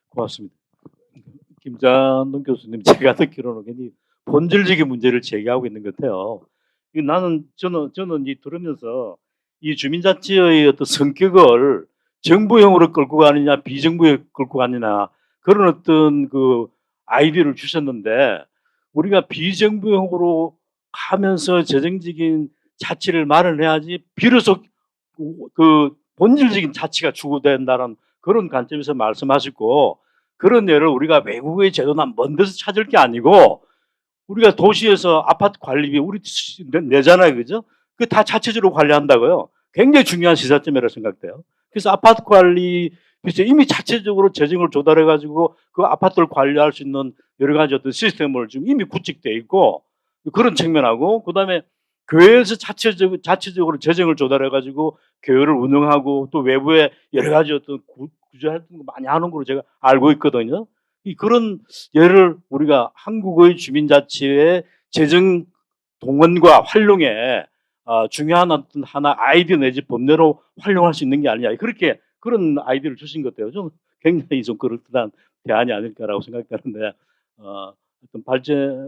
고맙습니다. 김장동 교수님, 제가 듣기로는 굉장히 본질적인 문제를 제기하고 있는 것 같아요. 저는 이 들으면서 이 주민자치의 어떤 성격을 정부형으로 끌고 가느냐 비정부에 끌고 가느냐 그런 어떤 그 아이디어를 주셨는데 우리가 비정부형으로 가면서 재정적인 자치를 마련해야지 비로소 그 본질적인 자치가 추구된다는 그런 관점에서 말씀하셨고 그런 예를 우리가 외국의 제도나 먼 데서 찾을 게 아니고 우리가 도시에서 아파트 관리비 우리 내잖아요, 그죠? 그 다 자체적으로 관리한다고요. 굉장히 중요한 시사점이라고 생각돼요. 그래서 아파트 관리 이미 자체적으로 재정을 조달해가지고 그 아파트를 관리할 수 있는 여러 가지 어떤 시스템을 지금 이미 구축돼 있고 그런 측면하고 그다음에 교회에서 자체적으로 재정을 조달해가지고 교회를 운영하고 또 외부에 여러 가지 어떤 구조 활동도 많이 하는 걸로 제가 알고 있거든요. 그런 예를 우리가 한국의 주민자치의 재정 동원과 활용에 중요한 어떤 하나 아이디어 내지 법례로 활용할 수 있는 게 아니냐 그렇게 그런 아이디어를 주신 것 같아요. 좀 굉장히 좀 그럴듯한 대안이 아닐까라고 생각되는데 어떤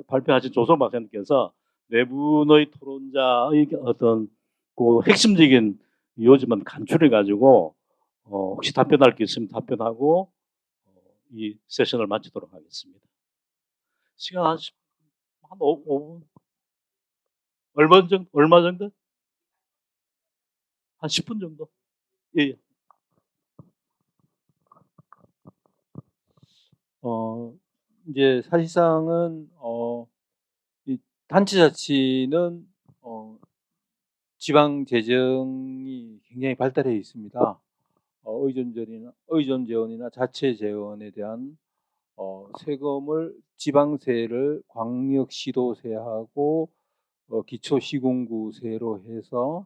발표하신 조성 박사님께서 내분의 토론자의 어떤 그 핵심적인 요지만 간추려 가지고 혹시 답변할 게 있으면 답변하고 이 세션을 마치도록 하겠습니다. 시간 한 5분? 얼마 정도? 한 10분 정도? 예. 이제 사실상은 이 단체자치는 지방 재정이 굉장히 발달해 있습니다. 의존 재원이나 자체 재원에 대한 세금을 지방세를 광역시도세하고 기초시군구세로 해서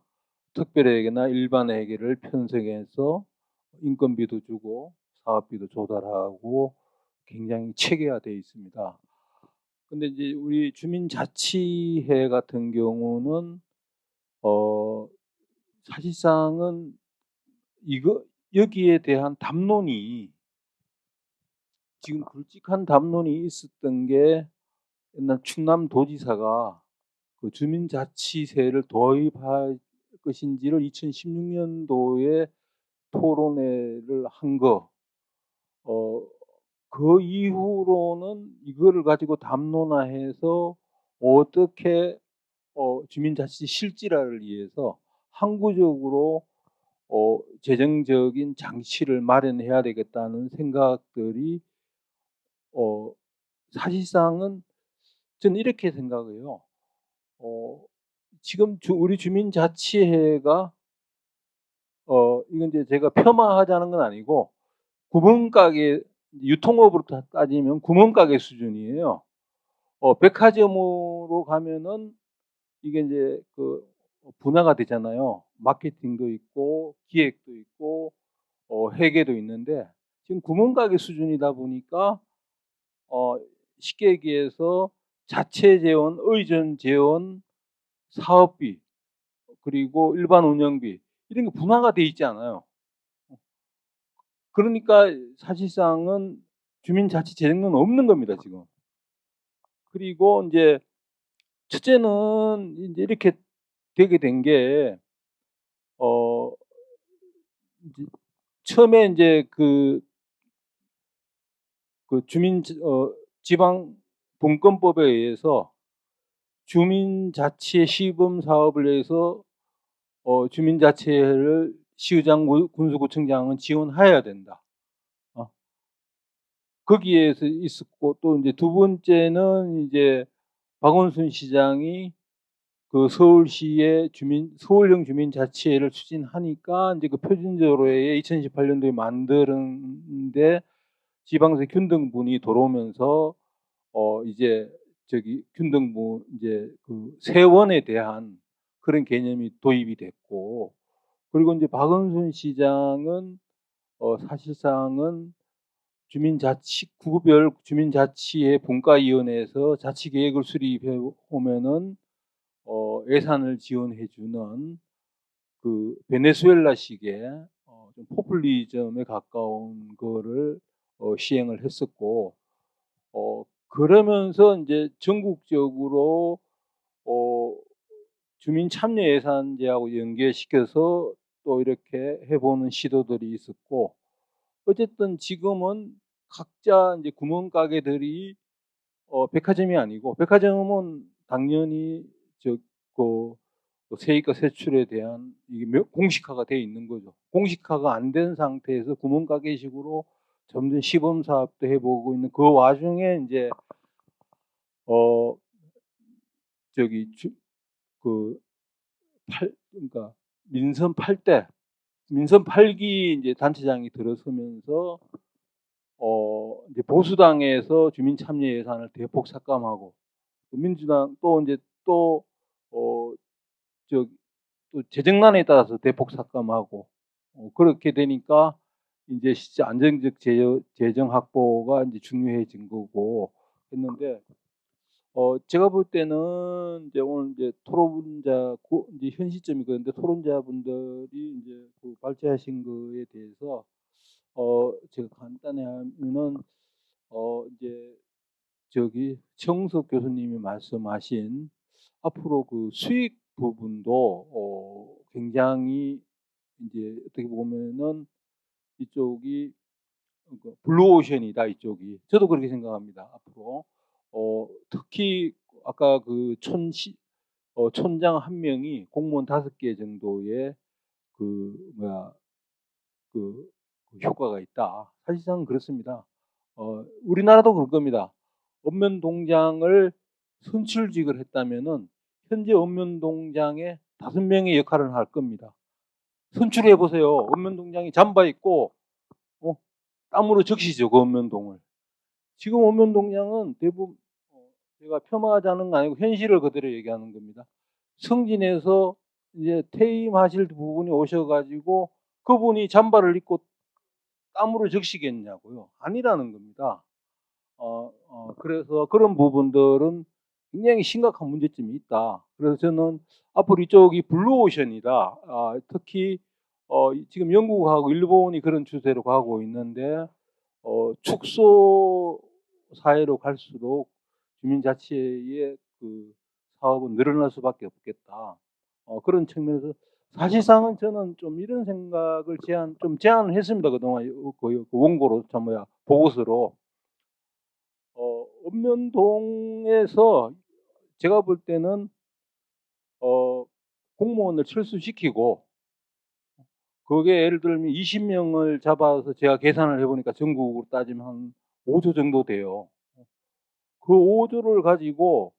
특별회계나 일반회계를 편성해서 인건비도 주고 사업비도 조달하고 굉장히 체계화되어 있습니다. 근데 이제 우리 주민자치회 같은 경우는 사실상은 여기에 대한 담론이 지금 굵직한 담론이 있었던 게 옛날 충남도지사가 그 주민자치세를 도입할 것인지를 2016년도에 토론회를 한 거. 그 이후로는 이거를 가지고 담론화해서 어떻게 주민자치 실질화를 위해서 항구적으로 재정적인 장치를 마련해야 되겠다는 생각들이 사실상은 저는 이렇게 생각해요. 지금 우리 주민자치회가 이건 이제 제가 폄하하자는 건 아니고 구멍가게 유통업으로 따지면 구멍가게 수준이에요. 백화점으로 가면은 이게 이제 그 분화가 되잖아요. 마케팅도 있고 기획도 있고 회계도 있는데 지금 구멍가게 수준이다 보니까 쉽게 얘기해서 자체 재원, 의전 재원, 사업비 그리고 일반 운영비 이런 게 분화가 돼 있지 않아요. 그러니까 사실상은 주민자치재정은 없는 겁니다 지금. 그리고 이제 첫째는 이제 이렇게 되게 된 게 이제 처음에 이제 그 지방 분권법에 의해서 주민자치 시범 사업을 위해서 주민자치를 시의장, 군수구청장은 지원해야 된다. 거기에서 있었고 또 이제 두 번째는 이제 박원순 시장이 그 서울시의 서울형 주민자치회를 추진하니까 이제 그 표준조례에 2018년도에 만드는데 지방세 균등분이 들어오면서 이제 균등분 이제 그 세원에 대한 그런 개념이 도입이 됐고 그리고 이제 박원순 시장은 사실상은 구별 주민자치회 분과위원회에서 자치계획을 수립해 오면은 예산을 지원해 주는 그 베네수엘라식의 좀 포퓰리즘에 가까운 거를 시행을 했었고 그러면서 이제 전국적으로 주민 참여 예산제하고 연계시켜서 또 이렇게 해보는 시도들이 있었고 어쨌든 지금은 각자 이제 구멍가게들이 백화점이 아니고 백화점은 당연히 그 세입과 세출에 대한 이게 공식화가 돼 있는 거죠. 공식화가 안 된 상태에서 구멍가게식으로 점점 시범 사업도 해보고 있는 그 와중에 이제 그러니까 민선 8대 민선 8기 이제 단체장이 들어서면서 이제 보수당에서 주민 참여 예산을 대폭 삭감하고 민주당 또 이제 또 재정난에 따라서 대폭 삭감하고 그렇게 되니까 이제 진짜 안정적 재정 확보가 이제 중요해진 거고 했는데 제가 볼 때는 이제 오늘 이제 토론자 이제 현 시점이 그런데 토론자분들이 이제 그 발제하신 거에 대해서 제가 간단히 하면은 이제 정석 교수님이 말씀하신 앞으로 그 수익 부분도 굉장히 이제 어떻게 보면은 이쪽이 블루오션이다 이쪽이 저도 그렇게 생각합니다. 앞으로 특히 아까 그 촌장 한 명이 공무원 5개 정도의 그 효과가 있다. 사실상 그렇습니다. 우리나라도 그럴 겁니다. 읍면동장을 선출직을 했다면은 현재 읍면동장에 5명의 역할을 할 겁니다. 선출해 보세요. 읍면동장이 잠바 입고 땀으로 적시죠 그 읍면동을. 지금 읍면동장은 대부분 제가 폄하하자는 건 아니고 현실을 그대로 얘기하는 겁니다. 승진해서 이제 퇴임하실 부분이 오셔가지고 그분이 잠바를 입고 땀으로 적시겠냐고요. 아니라는 겁니다. 그래서 그런 부분들은 굉장히 심각한 문제점이 있다. 그래서 저는 앞으로 이쪽이 블루오션이다. 특히 지금 영국하고 일본이 그런 추세로 가고 있는데 축소 사회로 갈수록 주민자치의 그 사업은 늘어날 수밖에 없겠다. 그런 측면에서 사실상은 저는 좀 이런 생각을 제안을 했습니다. 그동안 그 원고로 보고서로 읍면동에서 제가 볼 때는 공무원을 철수시키고 그게 예를 들면 20명을 잡아서 제가 계산을 해보니까 전국으로 따지면 한 5조 정도 돼요. 그 5조를 가지고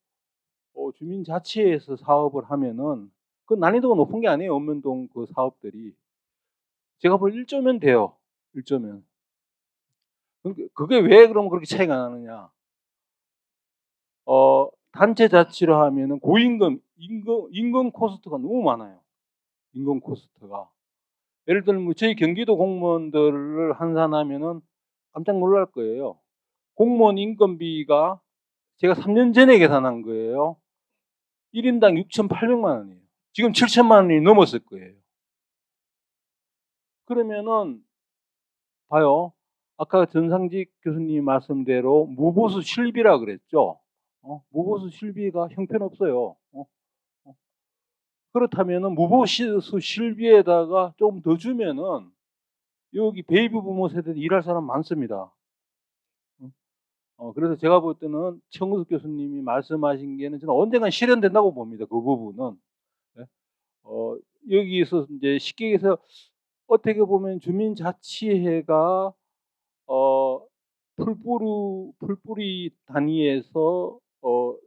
주민자치에서 사업을 하면은 그 난이도가 높은 게 아니에요. 읍면동 그 사업들이. 제가 볼 1조면 돼요. 1조면. 그게 왜 그럼 그렇게 차이가 나느냐. 단체 자치로 하면은 고임금, 임금 코스트가 너무 많아요. 임금 코스트가. 예를 들면 뭐 저희 경기도 공무원들을 환산하면은 깜짝 놀랄 거예요. 공무원 인건비가 제가 3년 전에 계산한 거예요. 1인당 6,800만 원이에요. 지금 7천만 원이 넘었을 거예요. 그러면은 봐요. 아까 전상직 교수님 말씀대로 무보수 실비라 그랬죠. 무보수 실비가 형편없어요. 그렇다면은 무보수 실비에다가 좀 더 주면은 여기 베이비 부모 세대도 일할 사람 많습니다. 그래서 제가 볼 때는 청우석 교수님이 말씀하신 게는 저는 언젠간 실현된다고 봅니다. 그 부분은. 네? 여기서 이제 쉽게 얘기해서 어떻게 보면 주민자치회가 풀뿌리 단위에서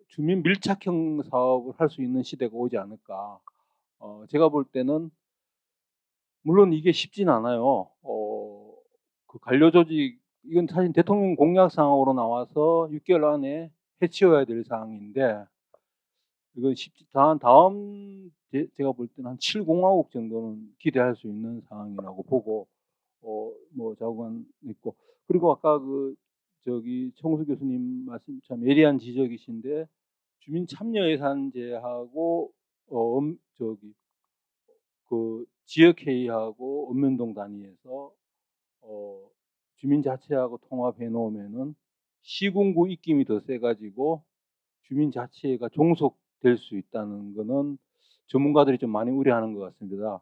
주민 밀착형 사업을 할 수 있는 시대가 오지 않을까. 제가 볼 때는 물론 이게 쉽진 않아요. 그 관료 조직 이건 사실 대통령 공약 사항으로 나와서 6개월 안에 해치워야 될 사항인데 이건 쉽지 다음 제가 볼 때는 한 7공화국 정도는 기대할 수 있는 상황이라고 보고 뭐 자관 있고 그리고 아까 그 저기 청수 교수님 말씀 참 예리한 지적이신데 주민 참여 예산제하고 저기 그 지역 회의하고 읍면동 단위에서 주민 자치하고 통합해 놓으면은 시군구 입김이 더 세가지고 주민 자치회가 종속될 수 있다는 거는 전문가들이 좀 많이 우려하는 것 같습니다.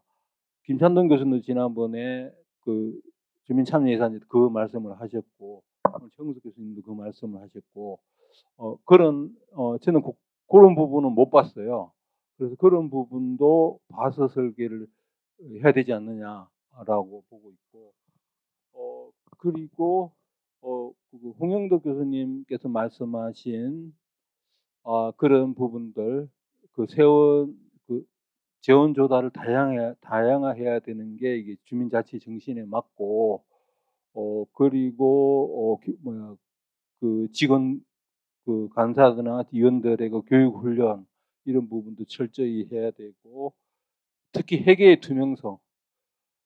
김찬동 교수도 지난번에 그 주민 참여 예산제 그 말씀을 하셨고 정우석 교수님도 그 말씀을 하셨고 저는 그런 부분은 못 봤어요. 그래서 그런 부분도 봐서 설계를 해야 되지 않느냐라고 보고 있고 그리고 그 홍영덕 교수님께서 말씀하신 그런 부분들 그 재원 조달을 다양화해야 되는 게 이게 주민자치 정신에 맞고 그리고 그 직원 그 간사들이나 위원들의 그 교육 훈련 이런 부분도 철저히 해야 되고 특히 회계의 투명성.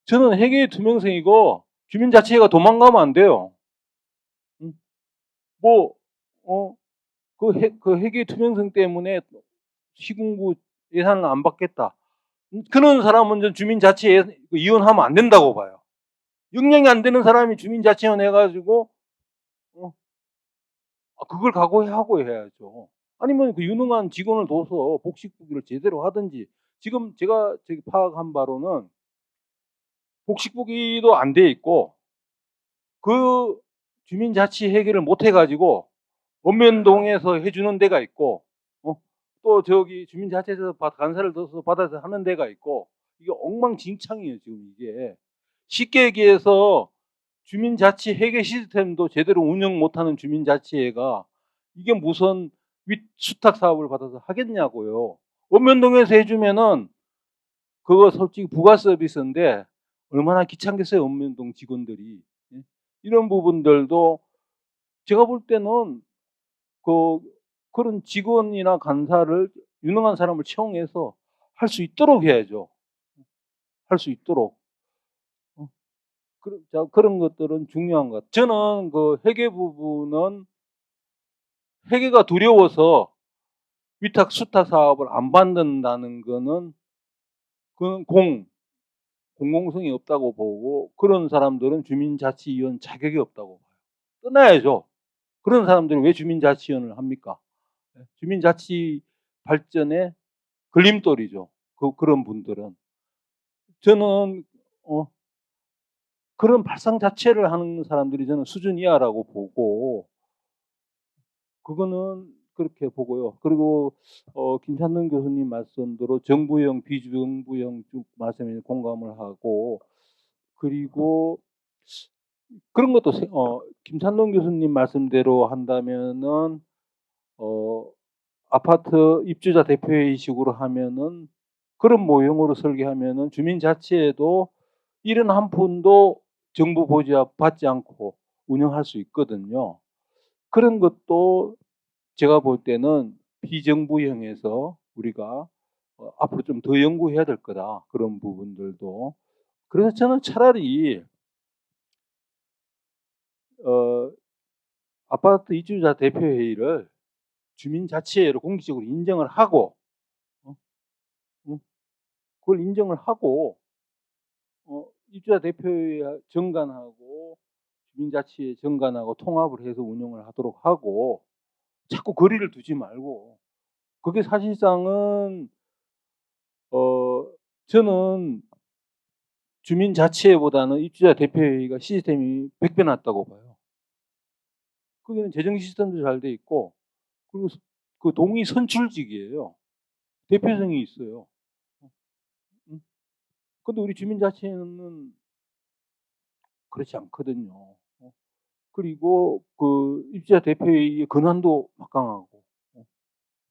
저는 회계의 투명성이고 주민자치회가 도망가면 안 돼요. 그 회계의 투명성 때문에 시군구 예산을 안 받겠다. 그런 사람은 주민자치회 이혼하면 안 된다고 봐요. 역량이 안 되는 사람이 주민자치원 해가지고 그걸 각오하고 해야죠. 아니면 그 유능한 직원을 둬서 복식부기를 제대로 하든지 지금 제가 파악한 바로는 복식부기도 안 돼 있고 그 주민자치 해결을 못 해가지고 읍면동에서 해주는 데가 있고 또 저기 주민자치에서 간사를 둬서 받아서 하는 데가 있고 이게 엉망진창이에요. 지금 이게 쉽게 얘기해서 주민자치 회계 시스템도 제대로 운영 못하는 주민자치회가 이게 무슨 윗수탁 사업을 받아서 하겠냐고요. 읍면동에서 해주면은 그거 솔직히 부가 서비스인데 얼마나 귀찮겠어요. 읍면동 직원들이. 이런 부분들도 제가 볼 때는 그런 직원이나 간사를 유능한 사람을 채용해서 할 수 있도록 해야죠. 할 수 있도록. 그런 것들은 중요한 것. 저는 그 회계 부분은 회계가 두려워서 위탁 수탁 사업을 안 받는다는 거는 그건 공공성이 없다고 보고, 그런 사람들은 주민자치위원 자격이 없다고 봐요. 떠나야죠. 그런 사람들이 왜 주민자치위원을 합니까? 주민자치 발전의 걸림돌이죠. 그런 분들은. 저는 그런 발상 자체를 하는 사람들이 저는 수준 이하라고 보고, 그거는 그렇게 보고요. 그리고 김찬동 교수님 말씀대로 정부형, 비정부형 쭉 말씀에 공감을 하고, 그리고 그런 것도 김찬동 교수님 말씀대로 한다면은 아파트 입주자 대표회의식으로 하면은, 그런 모형으로 설계하면은 주민자치에도 일은 한 푼도 정부 보좌 받지 않고 운영할 수 있거든요. 그런 것도 제가 볼 때는 비정부형에서 우리가 앞으로 좀 더 연구해야 될 거다. 그런 부분들도. 그래서 저는 차라리 아파트 입주자 대표회의를 주민자치회로 공식적으로 인정을 하고, 그걸 인정을 하고, 입주자 대표회의 정관하고 주민자치회 정관하고 통합을 해서 운영을 하도록 하고, 자꾸 거리를 두지 말고, 그게 사실상은 저는 주민자치회보다는 입주자 대표회의가 시스템이 100배 낫다고 봐요. 거기는 재정 시스템도 잘 돼 있고, 그리고 그 동의 선출직이에요. 대표성이 있어요. 근데 우리 주민자치회는 그렇지 않거든요. 그리고 그 입주자 대표회의의 권한도 막강하고,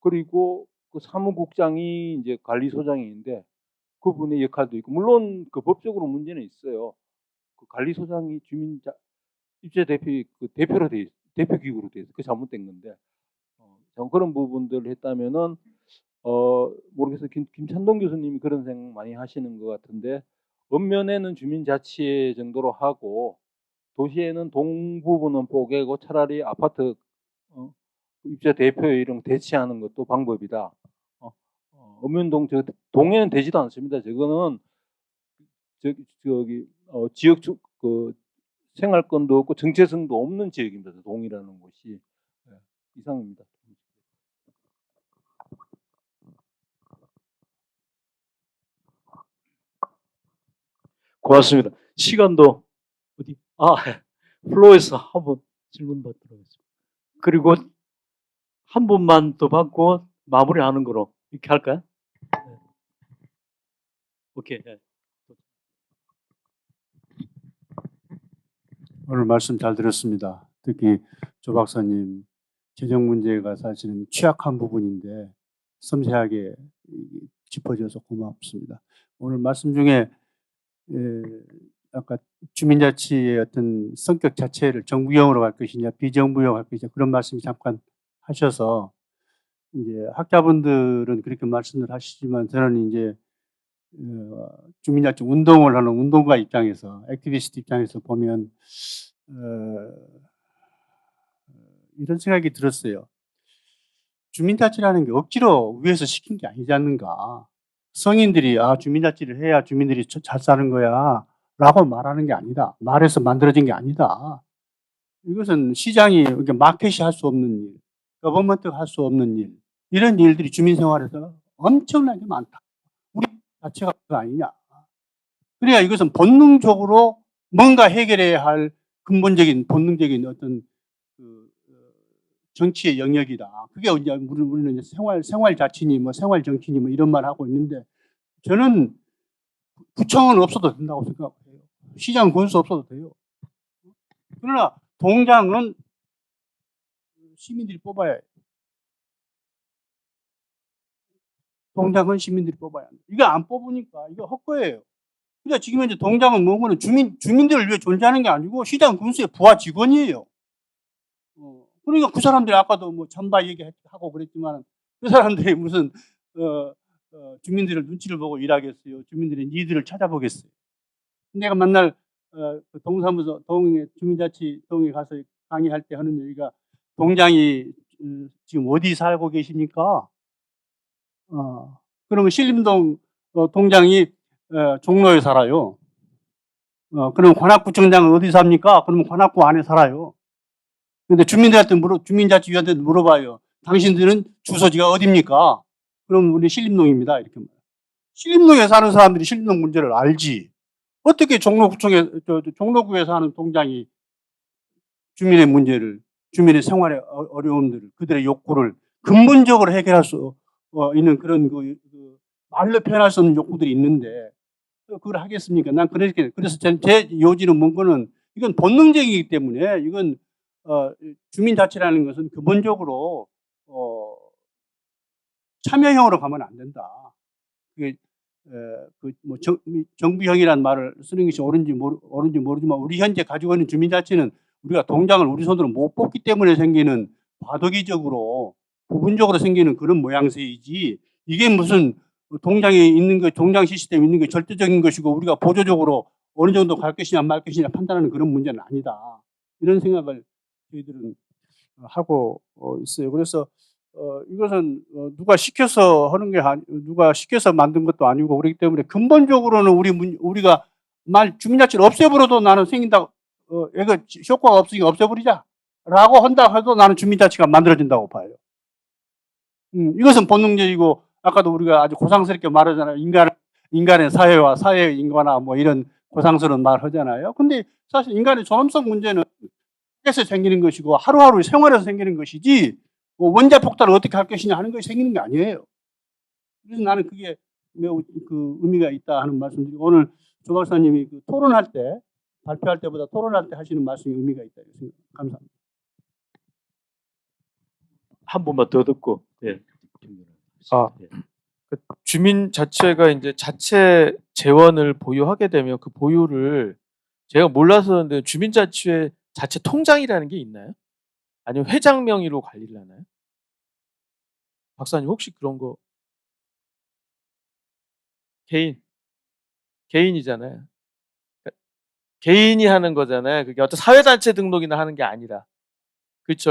그리고 그 사무국장이 이제 관리소장인데 그분의 역할도 있고, 물론 그 법적으로 문제는 있어요. 그 관리소장이 입주자 대표의 그 대표로 돼 있어, 대표기구로 돼 있어. 그 잘못된 건데, 그런 부분들을 했다면은 모르겠어요. 김찬동 교수님이 그런 생각 많이 하시는 것 같은데, 읍면에는 주민자치회 정도로 하고 도시에는 동부분은 뽀개고 차라리 아파트 입주자 대표회 이런 거 대치하는 것도 방법이다. 읍면동 동에는 되지도 않습니다. 저거는 저기 지역 그 생활권도 없고 정체성도 없는 지역입니다. 동이라는 곳이. 이상입니다. 고맙습니다. 시간도 플로에서 한번 질문 받도록 하겠습니다. 그리고 한 분만 더 받고 마무리하는 거로 이렇게 할까요? 네. 오케이. 네. 오늘 말씀 잘 들었습니다. 특히 조 박사님 재정 문제가 사실은 취약한 부분인데 섬세하게 짚어줘서 고맙습니다. 오늘 말씀 중에 아까 주민자치의 어떤 성격 자체를 정부형으로 갈 것이냐 비정부형으로 갈 것이냐 그런 말씀이 잠깐 하셔서 이제 학자분들은 그렇게 말씀을 하시지만 저는 이제 주민자치 운동을 하는 운동가 입장에서 액티비스트 입장에서 보면 이런 생각이 들었어요. 주민자치라는 게 억지로 위에서 시킨 게 아니지 않는가. 성인들이 주민자치를 해야 주민들이 잘 사는 거야 라고 말하는 게 아니다. 말해서 만들어진 게 아니다. 이것은 시장이 마켓이 할 수 없는 일, 거버먼트가 할 수 없는 일, 이런 일들이 주민생활에서 엄청나게 많다. 우리 자체가 그거 아니냐. 그래야 이것은 본능적으로 뭔가 해결해야 할 근본적인 본능적인 어떤 정치의 영역이다. 그게 이제 우리는 이제 생활 자치니 뭐 생활 정치니 뭐 이런 말 하고 있는데 저는 구청은 없어도 된다고 생각해요. 시장 권수 없어도 돼요. 그러나 동장은 시민들이 뽑아야 해요. 동장은 시민들이 뽑아야 합니다. 이거 안 뽑으니까 이거 헛거예요. 그러니까 지금 현재 동장은 뭐냐면 주민들을 위해 존재하는 게 아니고 시장 군수의 부하 직원이에요. 그러니까 그 사람들이 아까도 뭐 전바 얘기하고 그랬지만 그 사람들이 무슨 주민들의 눈치를 보고 일하겠어요. 주민들의 니드를 찾아보겠어요. 내가 맨날 동사무소 동에 주민자치 동에 가서 강의할 때 하는 얘기가 동장이 지금 어디 살고 계십니까? 그러면 신림동 동장이 종로에 살아요. 그럼 관악구청장은 어디 삽니까? 그러면 관악구 안에 살아요. 근데 주민자치위원회한테 물어봐요. 당신들은 주소지가 어디입니까? 그럼 우리 신림동입니다. 이렇게 말해요. 신림동에 사는 사람들이 신림동 문제를 알지. 어떻게 종로구에 사는 동장이 주민의 문제를, 주민의 생활의 어려움들을, 그들의 욕구를 근본적으로 해결할 수 있는 그런 말로 표현할 수 없는 욕구들이 있는데 그걸 하겠습니까? 난 그래서 제 요지는 뭔가는 이건 본능적이기 때문에 이건 주민 자치라는 것은 근본적으로 참여형으로 가면 안 된다. 그게 정부형이라는 말을 쓰는 것이 옳은지 모르지만 우리 현재 가지고 있는 주민 자치는 우리가 동장을 우리 손으로 못 뽑기 때문에 생기는 과도기적으로 부분적으로 생기는 그런 모양새이지 이게 무슨 동장에 있는 거, 동장 시스템에 있는 게 절대적인 것이고 우리가 보조적으로 어느 정도 갈 것이냐 말 것이냐 판단하는 그런 문제는 아니다. 이런 생각을 저희들은 하고 있어요. 그래서 이것은 누가 시켜서 하는 게 누가 시켜서 만든 것도 아니고 그렇기 때문에 근본적으로는 우리가 주민자치를 없애버려도 나는 생긴다고 이거 효과가 없으니까 없애버리자라고 한다 해도 나는 주민자치가 만들어진다고 봐요. 이것은 본능적이고 아까도 우리가 아주 고상스럽게 말하잖아요. 인간의 사회와 사회의 인과나 뭐 이런 고상스러운 말 하잖아요. 근데 사실 인간의 존엄성 문제는 에서 생기는 것이고 하루하루 생활에서 생기는 것이지 뭐 원자 폭탄을 어떻게 할 것이냐 하는 것이 생기는 게 아니에요. 그래서 나는 그게 매우 의미가 있다 하는 말씀드리고 오늘 조 박사님이 토론할 때 발표할 때보다 토론할 때 하시는 말씀이 의미가 있다. 감사합니다. 한 번만 더 듣고. 예. 그 주민자치회가 이제 자체 재원을 보유하게 되면 그 보유를 제가 몰라서 그런데 주민자치회 자체 통장이라는 게 있나요? 아니면 회장 명의로 관리를 하나요? 박사님 혹시 그런 거 개인이잖아요. 개인이 하는 거잖아요. 그게 어떤 사회단체 등록이나 하는 게 아니라. 그렇죠.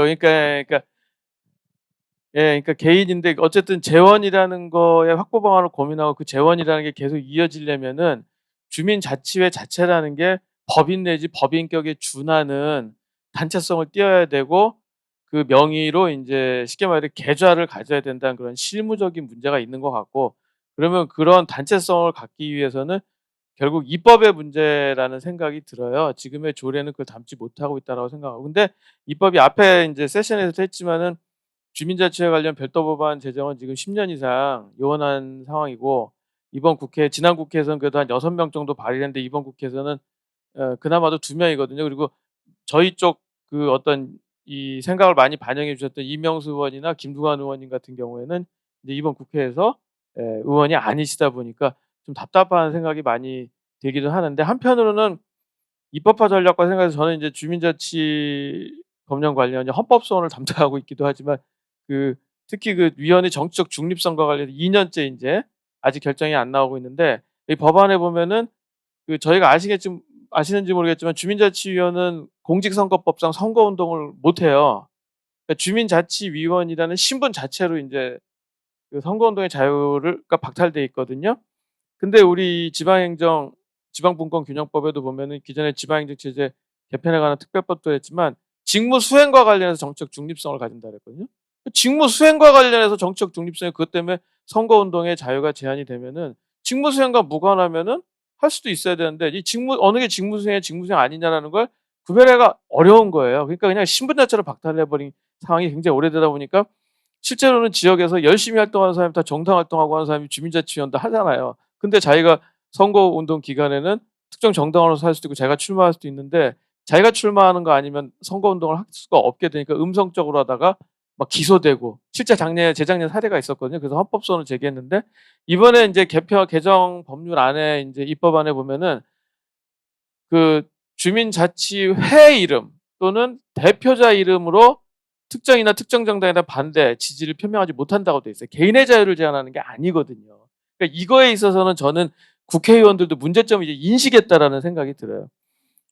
그러니까 개인인데 어쨌든 재원이라는 거에 확보 방안을 고민하고 그 재원이라는 게 계속 이어지려면은 주민자치회 자체라는 게 법인 내지 법인격에 준하는 단체성을 띄어야 되고 그 명의로 이제 쉽게 말해 계좌를 가져야 된다는 그런 실무적인 문제가 있는 것 같고 그러면 그런 단체성을 갖기 위해서는 결국 입법의 문제라는 생각이 들어요. 지금의 조례는 그걸 담지 못하고 있다라고 생각하고 근데 입법이 앞에 이제 세션에서도 했지만은 주민자치회 관련 별도 법안 제정은 지금 10년 이상 요원한 상황이고 이번 지난 국회에서는 그래도 한 6명 정도 발의했는데 이번 국회에서는 그나마도 2명이거든요. 그리고 저희 쪽 어떤 이 생각을 많이 반영해 주셨던 이명수 의원이나 김두관 의원님 같은 경우에는 이제 이번 국회에서 의원이 아니시다 보니까 좀 답답한 생각이 많이 들기도 하는데 한편으로는 입법화 전략과 생각해서 저는 이제 주민자치 법령 관련 헌법소원을 담당하고 있기도 하지만 특히 위원회 정치적 중립성과 관련해서 2년째 이제 아직 결정이 안 나오고 있는데 이 법안에 보면은 저희가 아시는지 모르겠지만 주민자치위원은 공직선거법상 선거운동을 못 해요. 그러니까 주민자치위원이라는 신분 자체로 이제 선거운동의 자유가 박탈돼 있거든요. 근데 우리 지방분권균형법에도 보면은 기존의 지방행정체제 개편에 관한 특별법도 했지만 직무 수행과 관련해서 정치적 중립성을 가진다 그랬거든요. 직무 수행과 관련해서 정치적 중립성이 그것 때문에 선거운동의 자유가 제한이 되면은 직무 수행과 무관하면은 할 수도 있어야 되는데 이 어느 게 직무 수행 아니냐라는 걸 구별하기가 어려운 거예요. 그러니까 그냥 신분 자체를 박탈해버린 상황이 굉장히 오래되다 보니까 실제로는 지역에서 열심히 활동하는 사람이 다 정당 활동하고 하는 사람이 주민자치위원도 하잖아요. 근데 자기가 선거운동 기간에는 특정 정당으로서 할 수도 있고 자기가 출마할 수도 있는데 자기가 출마하는 거 아니면 선거운동을 할 수가 없게 되니까 음성적으로 하다가 막 기소되고 실제 재작년 사례가 있었거든요. 그래서 헌법소원을 제기했는데 이번에 이제 개정 법률 안에 이제 입법안에 보면은 주민자치회 이름 또는 대표자 이름으로 특정이나 특정 정당에 반대 지지를 표명하지 못한다고 돼 있어요. 개인의 자유를 제한하는 게 아니거든요. 그러니까 이거에 있어서는 저는 국회의원들도 문제점을 이제 인식했다라는 생각이 들어요.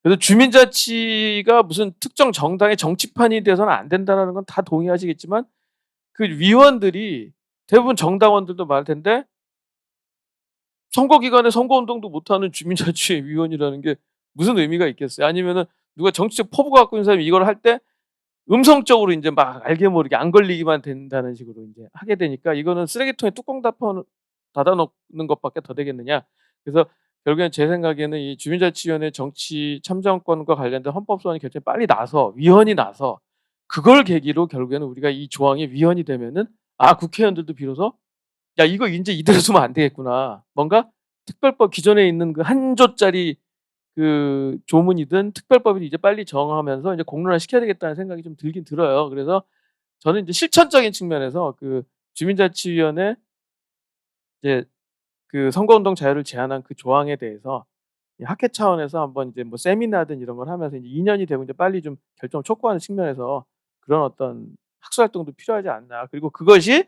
그래서 주민자치가 무슨 특정 정당의 정치판이 돼서는 안 된다는 건 다 동의하시겠지만 그 위원들이 대부분 정당원들도 많을 텐데 선거 기간에 선거운동도 못하는 주민자치회 위원이라는 게 무슨 의미가 있겠어요? 아니면은 누가 정치적 포부가 갖고 있는 사람이 이걸 할 때 음성적으로 이제 막 알게 모르게 안 걸리기만 된다는 식으로 이제 하게 되니까 이거는 쓰레기통에 뚜껑 닫아놓는 것밖에 더 되겠느냐. 그래서 결국엔 제 생각에는 이 주민자치위원회 정치 참정권과 관련된 헌법소원이 결정이 빨리 나서 위헌이 나서 그걸 계기로 결국에는 우리가 이 조항이 위헌이 되면은 국회의원들도 비로소 야 이거 이제 이대로 두면 안 되겠구나. 뭔가 특별법 기존에 있는 그 한 조짜리 그 조문이든 특별법을 이제 빨리 정하면서 이제 공론화 시켜야 되겠다는 생각이 좀 들긴 들어요. 그래서 저는 이제 실천적인 측면에서 그 주민자치위원회 이제 그 선거운동 자유를 제한한 그 조항에 대해서 학회 차원에서 한번 이제 뭐 세미나든 이런 걸 하면서 이제 2년이 되고 이제 빨리 좀 결정을 촉구하는 측면에서 그런 어떤 학술 활동도 필요하지 않나. 그리고 그것이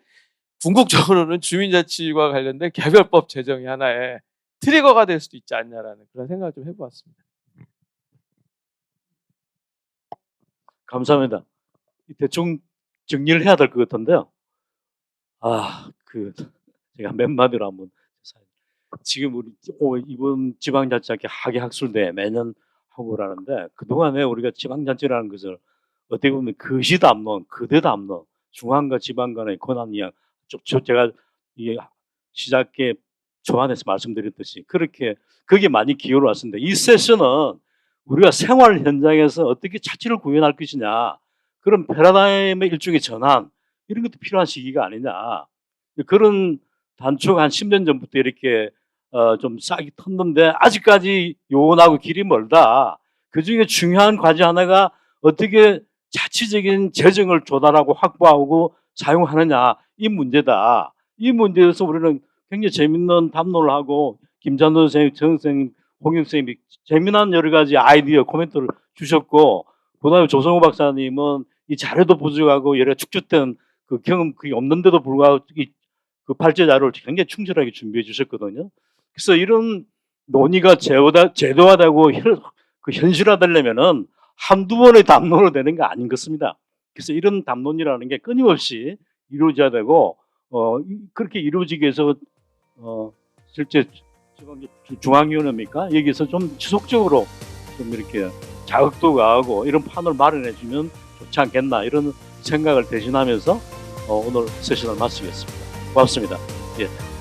궁극적으로는 주민자치와 관련된 개별법 제정이 하나의 트리거가 될 수도 있지 않냐라는 그런 생각을 좀 해보았습니다. 감사합니다. 대충 정리를 해야 될 것 같은데요. 제가 몇 마디로 한번 지금 우리 이번 지방자치학회 학예학술대 매년 하고 그러는데 그동안에 우리가 지방자치라는 것을 어떻게 보면 그시담론, 그대담론, 중앙과 지방 간의 권한 이양, 제가 이 시작에 초안에서 말씀드렸듯이 그렇게 그게 많이 기여를 왔습니다. 이 세션은 우리가 생활 현장에서 어떻게 자치를 구현할 것이냐 그런 패러다임의 일종의 전환 이런 것도 필요한 시기가 아니냐 그런 단초가 한 10년 전부터 이렇게 좀 싹이 텄는데 아직까지 요원하고 길이 멀다. 그중에 중요한 과제 하나가 어떻게 자치적인 재정을 조달하고 확보하고 사용하느냐 이 문제다. 이 문제에서 우리는 굉장히 재밌는 담론을 하고 김찬돈 선생님, 정 선생님, 홍영 선생님이 재미난 여러 가지 아이디어 코멘트를 주셨고 그다음에 조성호 박사님은 이 자료도 부족하고 여러 축적된 그 경험 그게 없는데도 불구하고 그 발제 자료를 굉장히 충실하게 준비해 주셨거든요. 그래서 이런 논의가 제도화되고 그 현실화되려면은 한두 번의 담론으로 되는 게 아닌 것입니다. 그래서 이런 담론이라는 게 끊임없이 이루어져야 되고 그렇게 이루어지기 위해서 실제 중앙위원회입니까? 여기서 좀 지속적으로 좀 이렇게 자극도 가하고 이런 판을 마련해 주면 좋지 않겠나 이런 생각을 대신하면서 오늘 세션을 마치겠습니다. 고맙습니다. 예.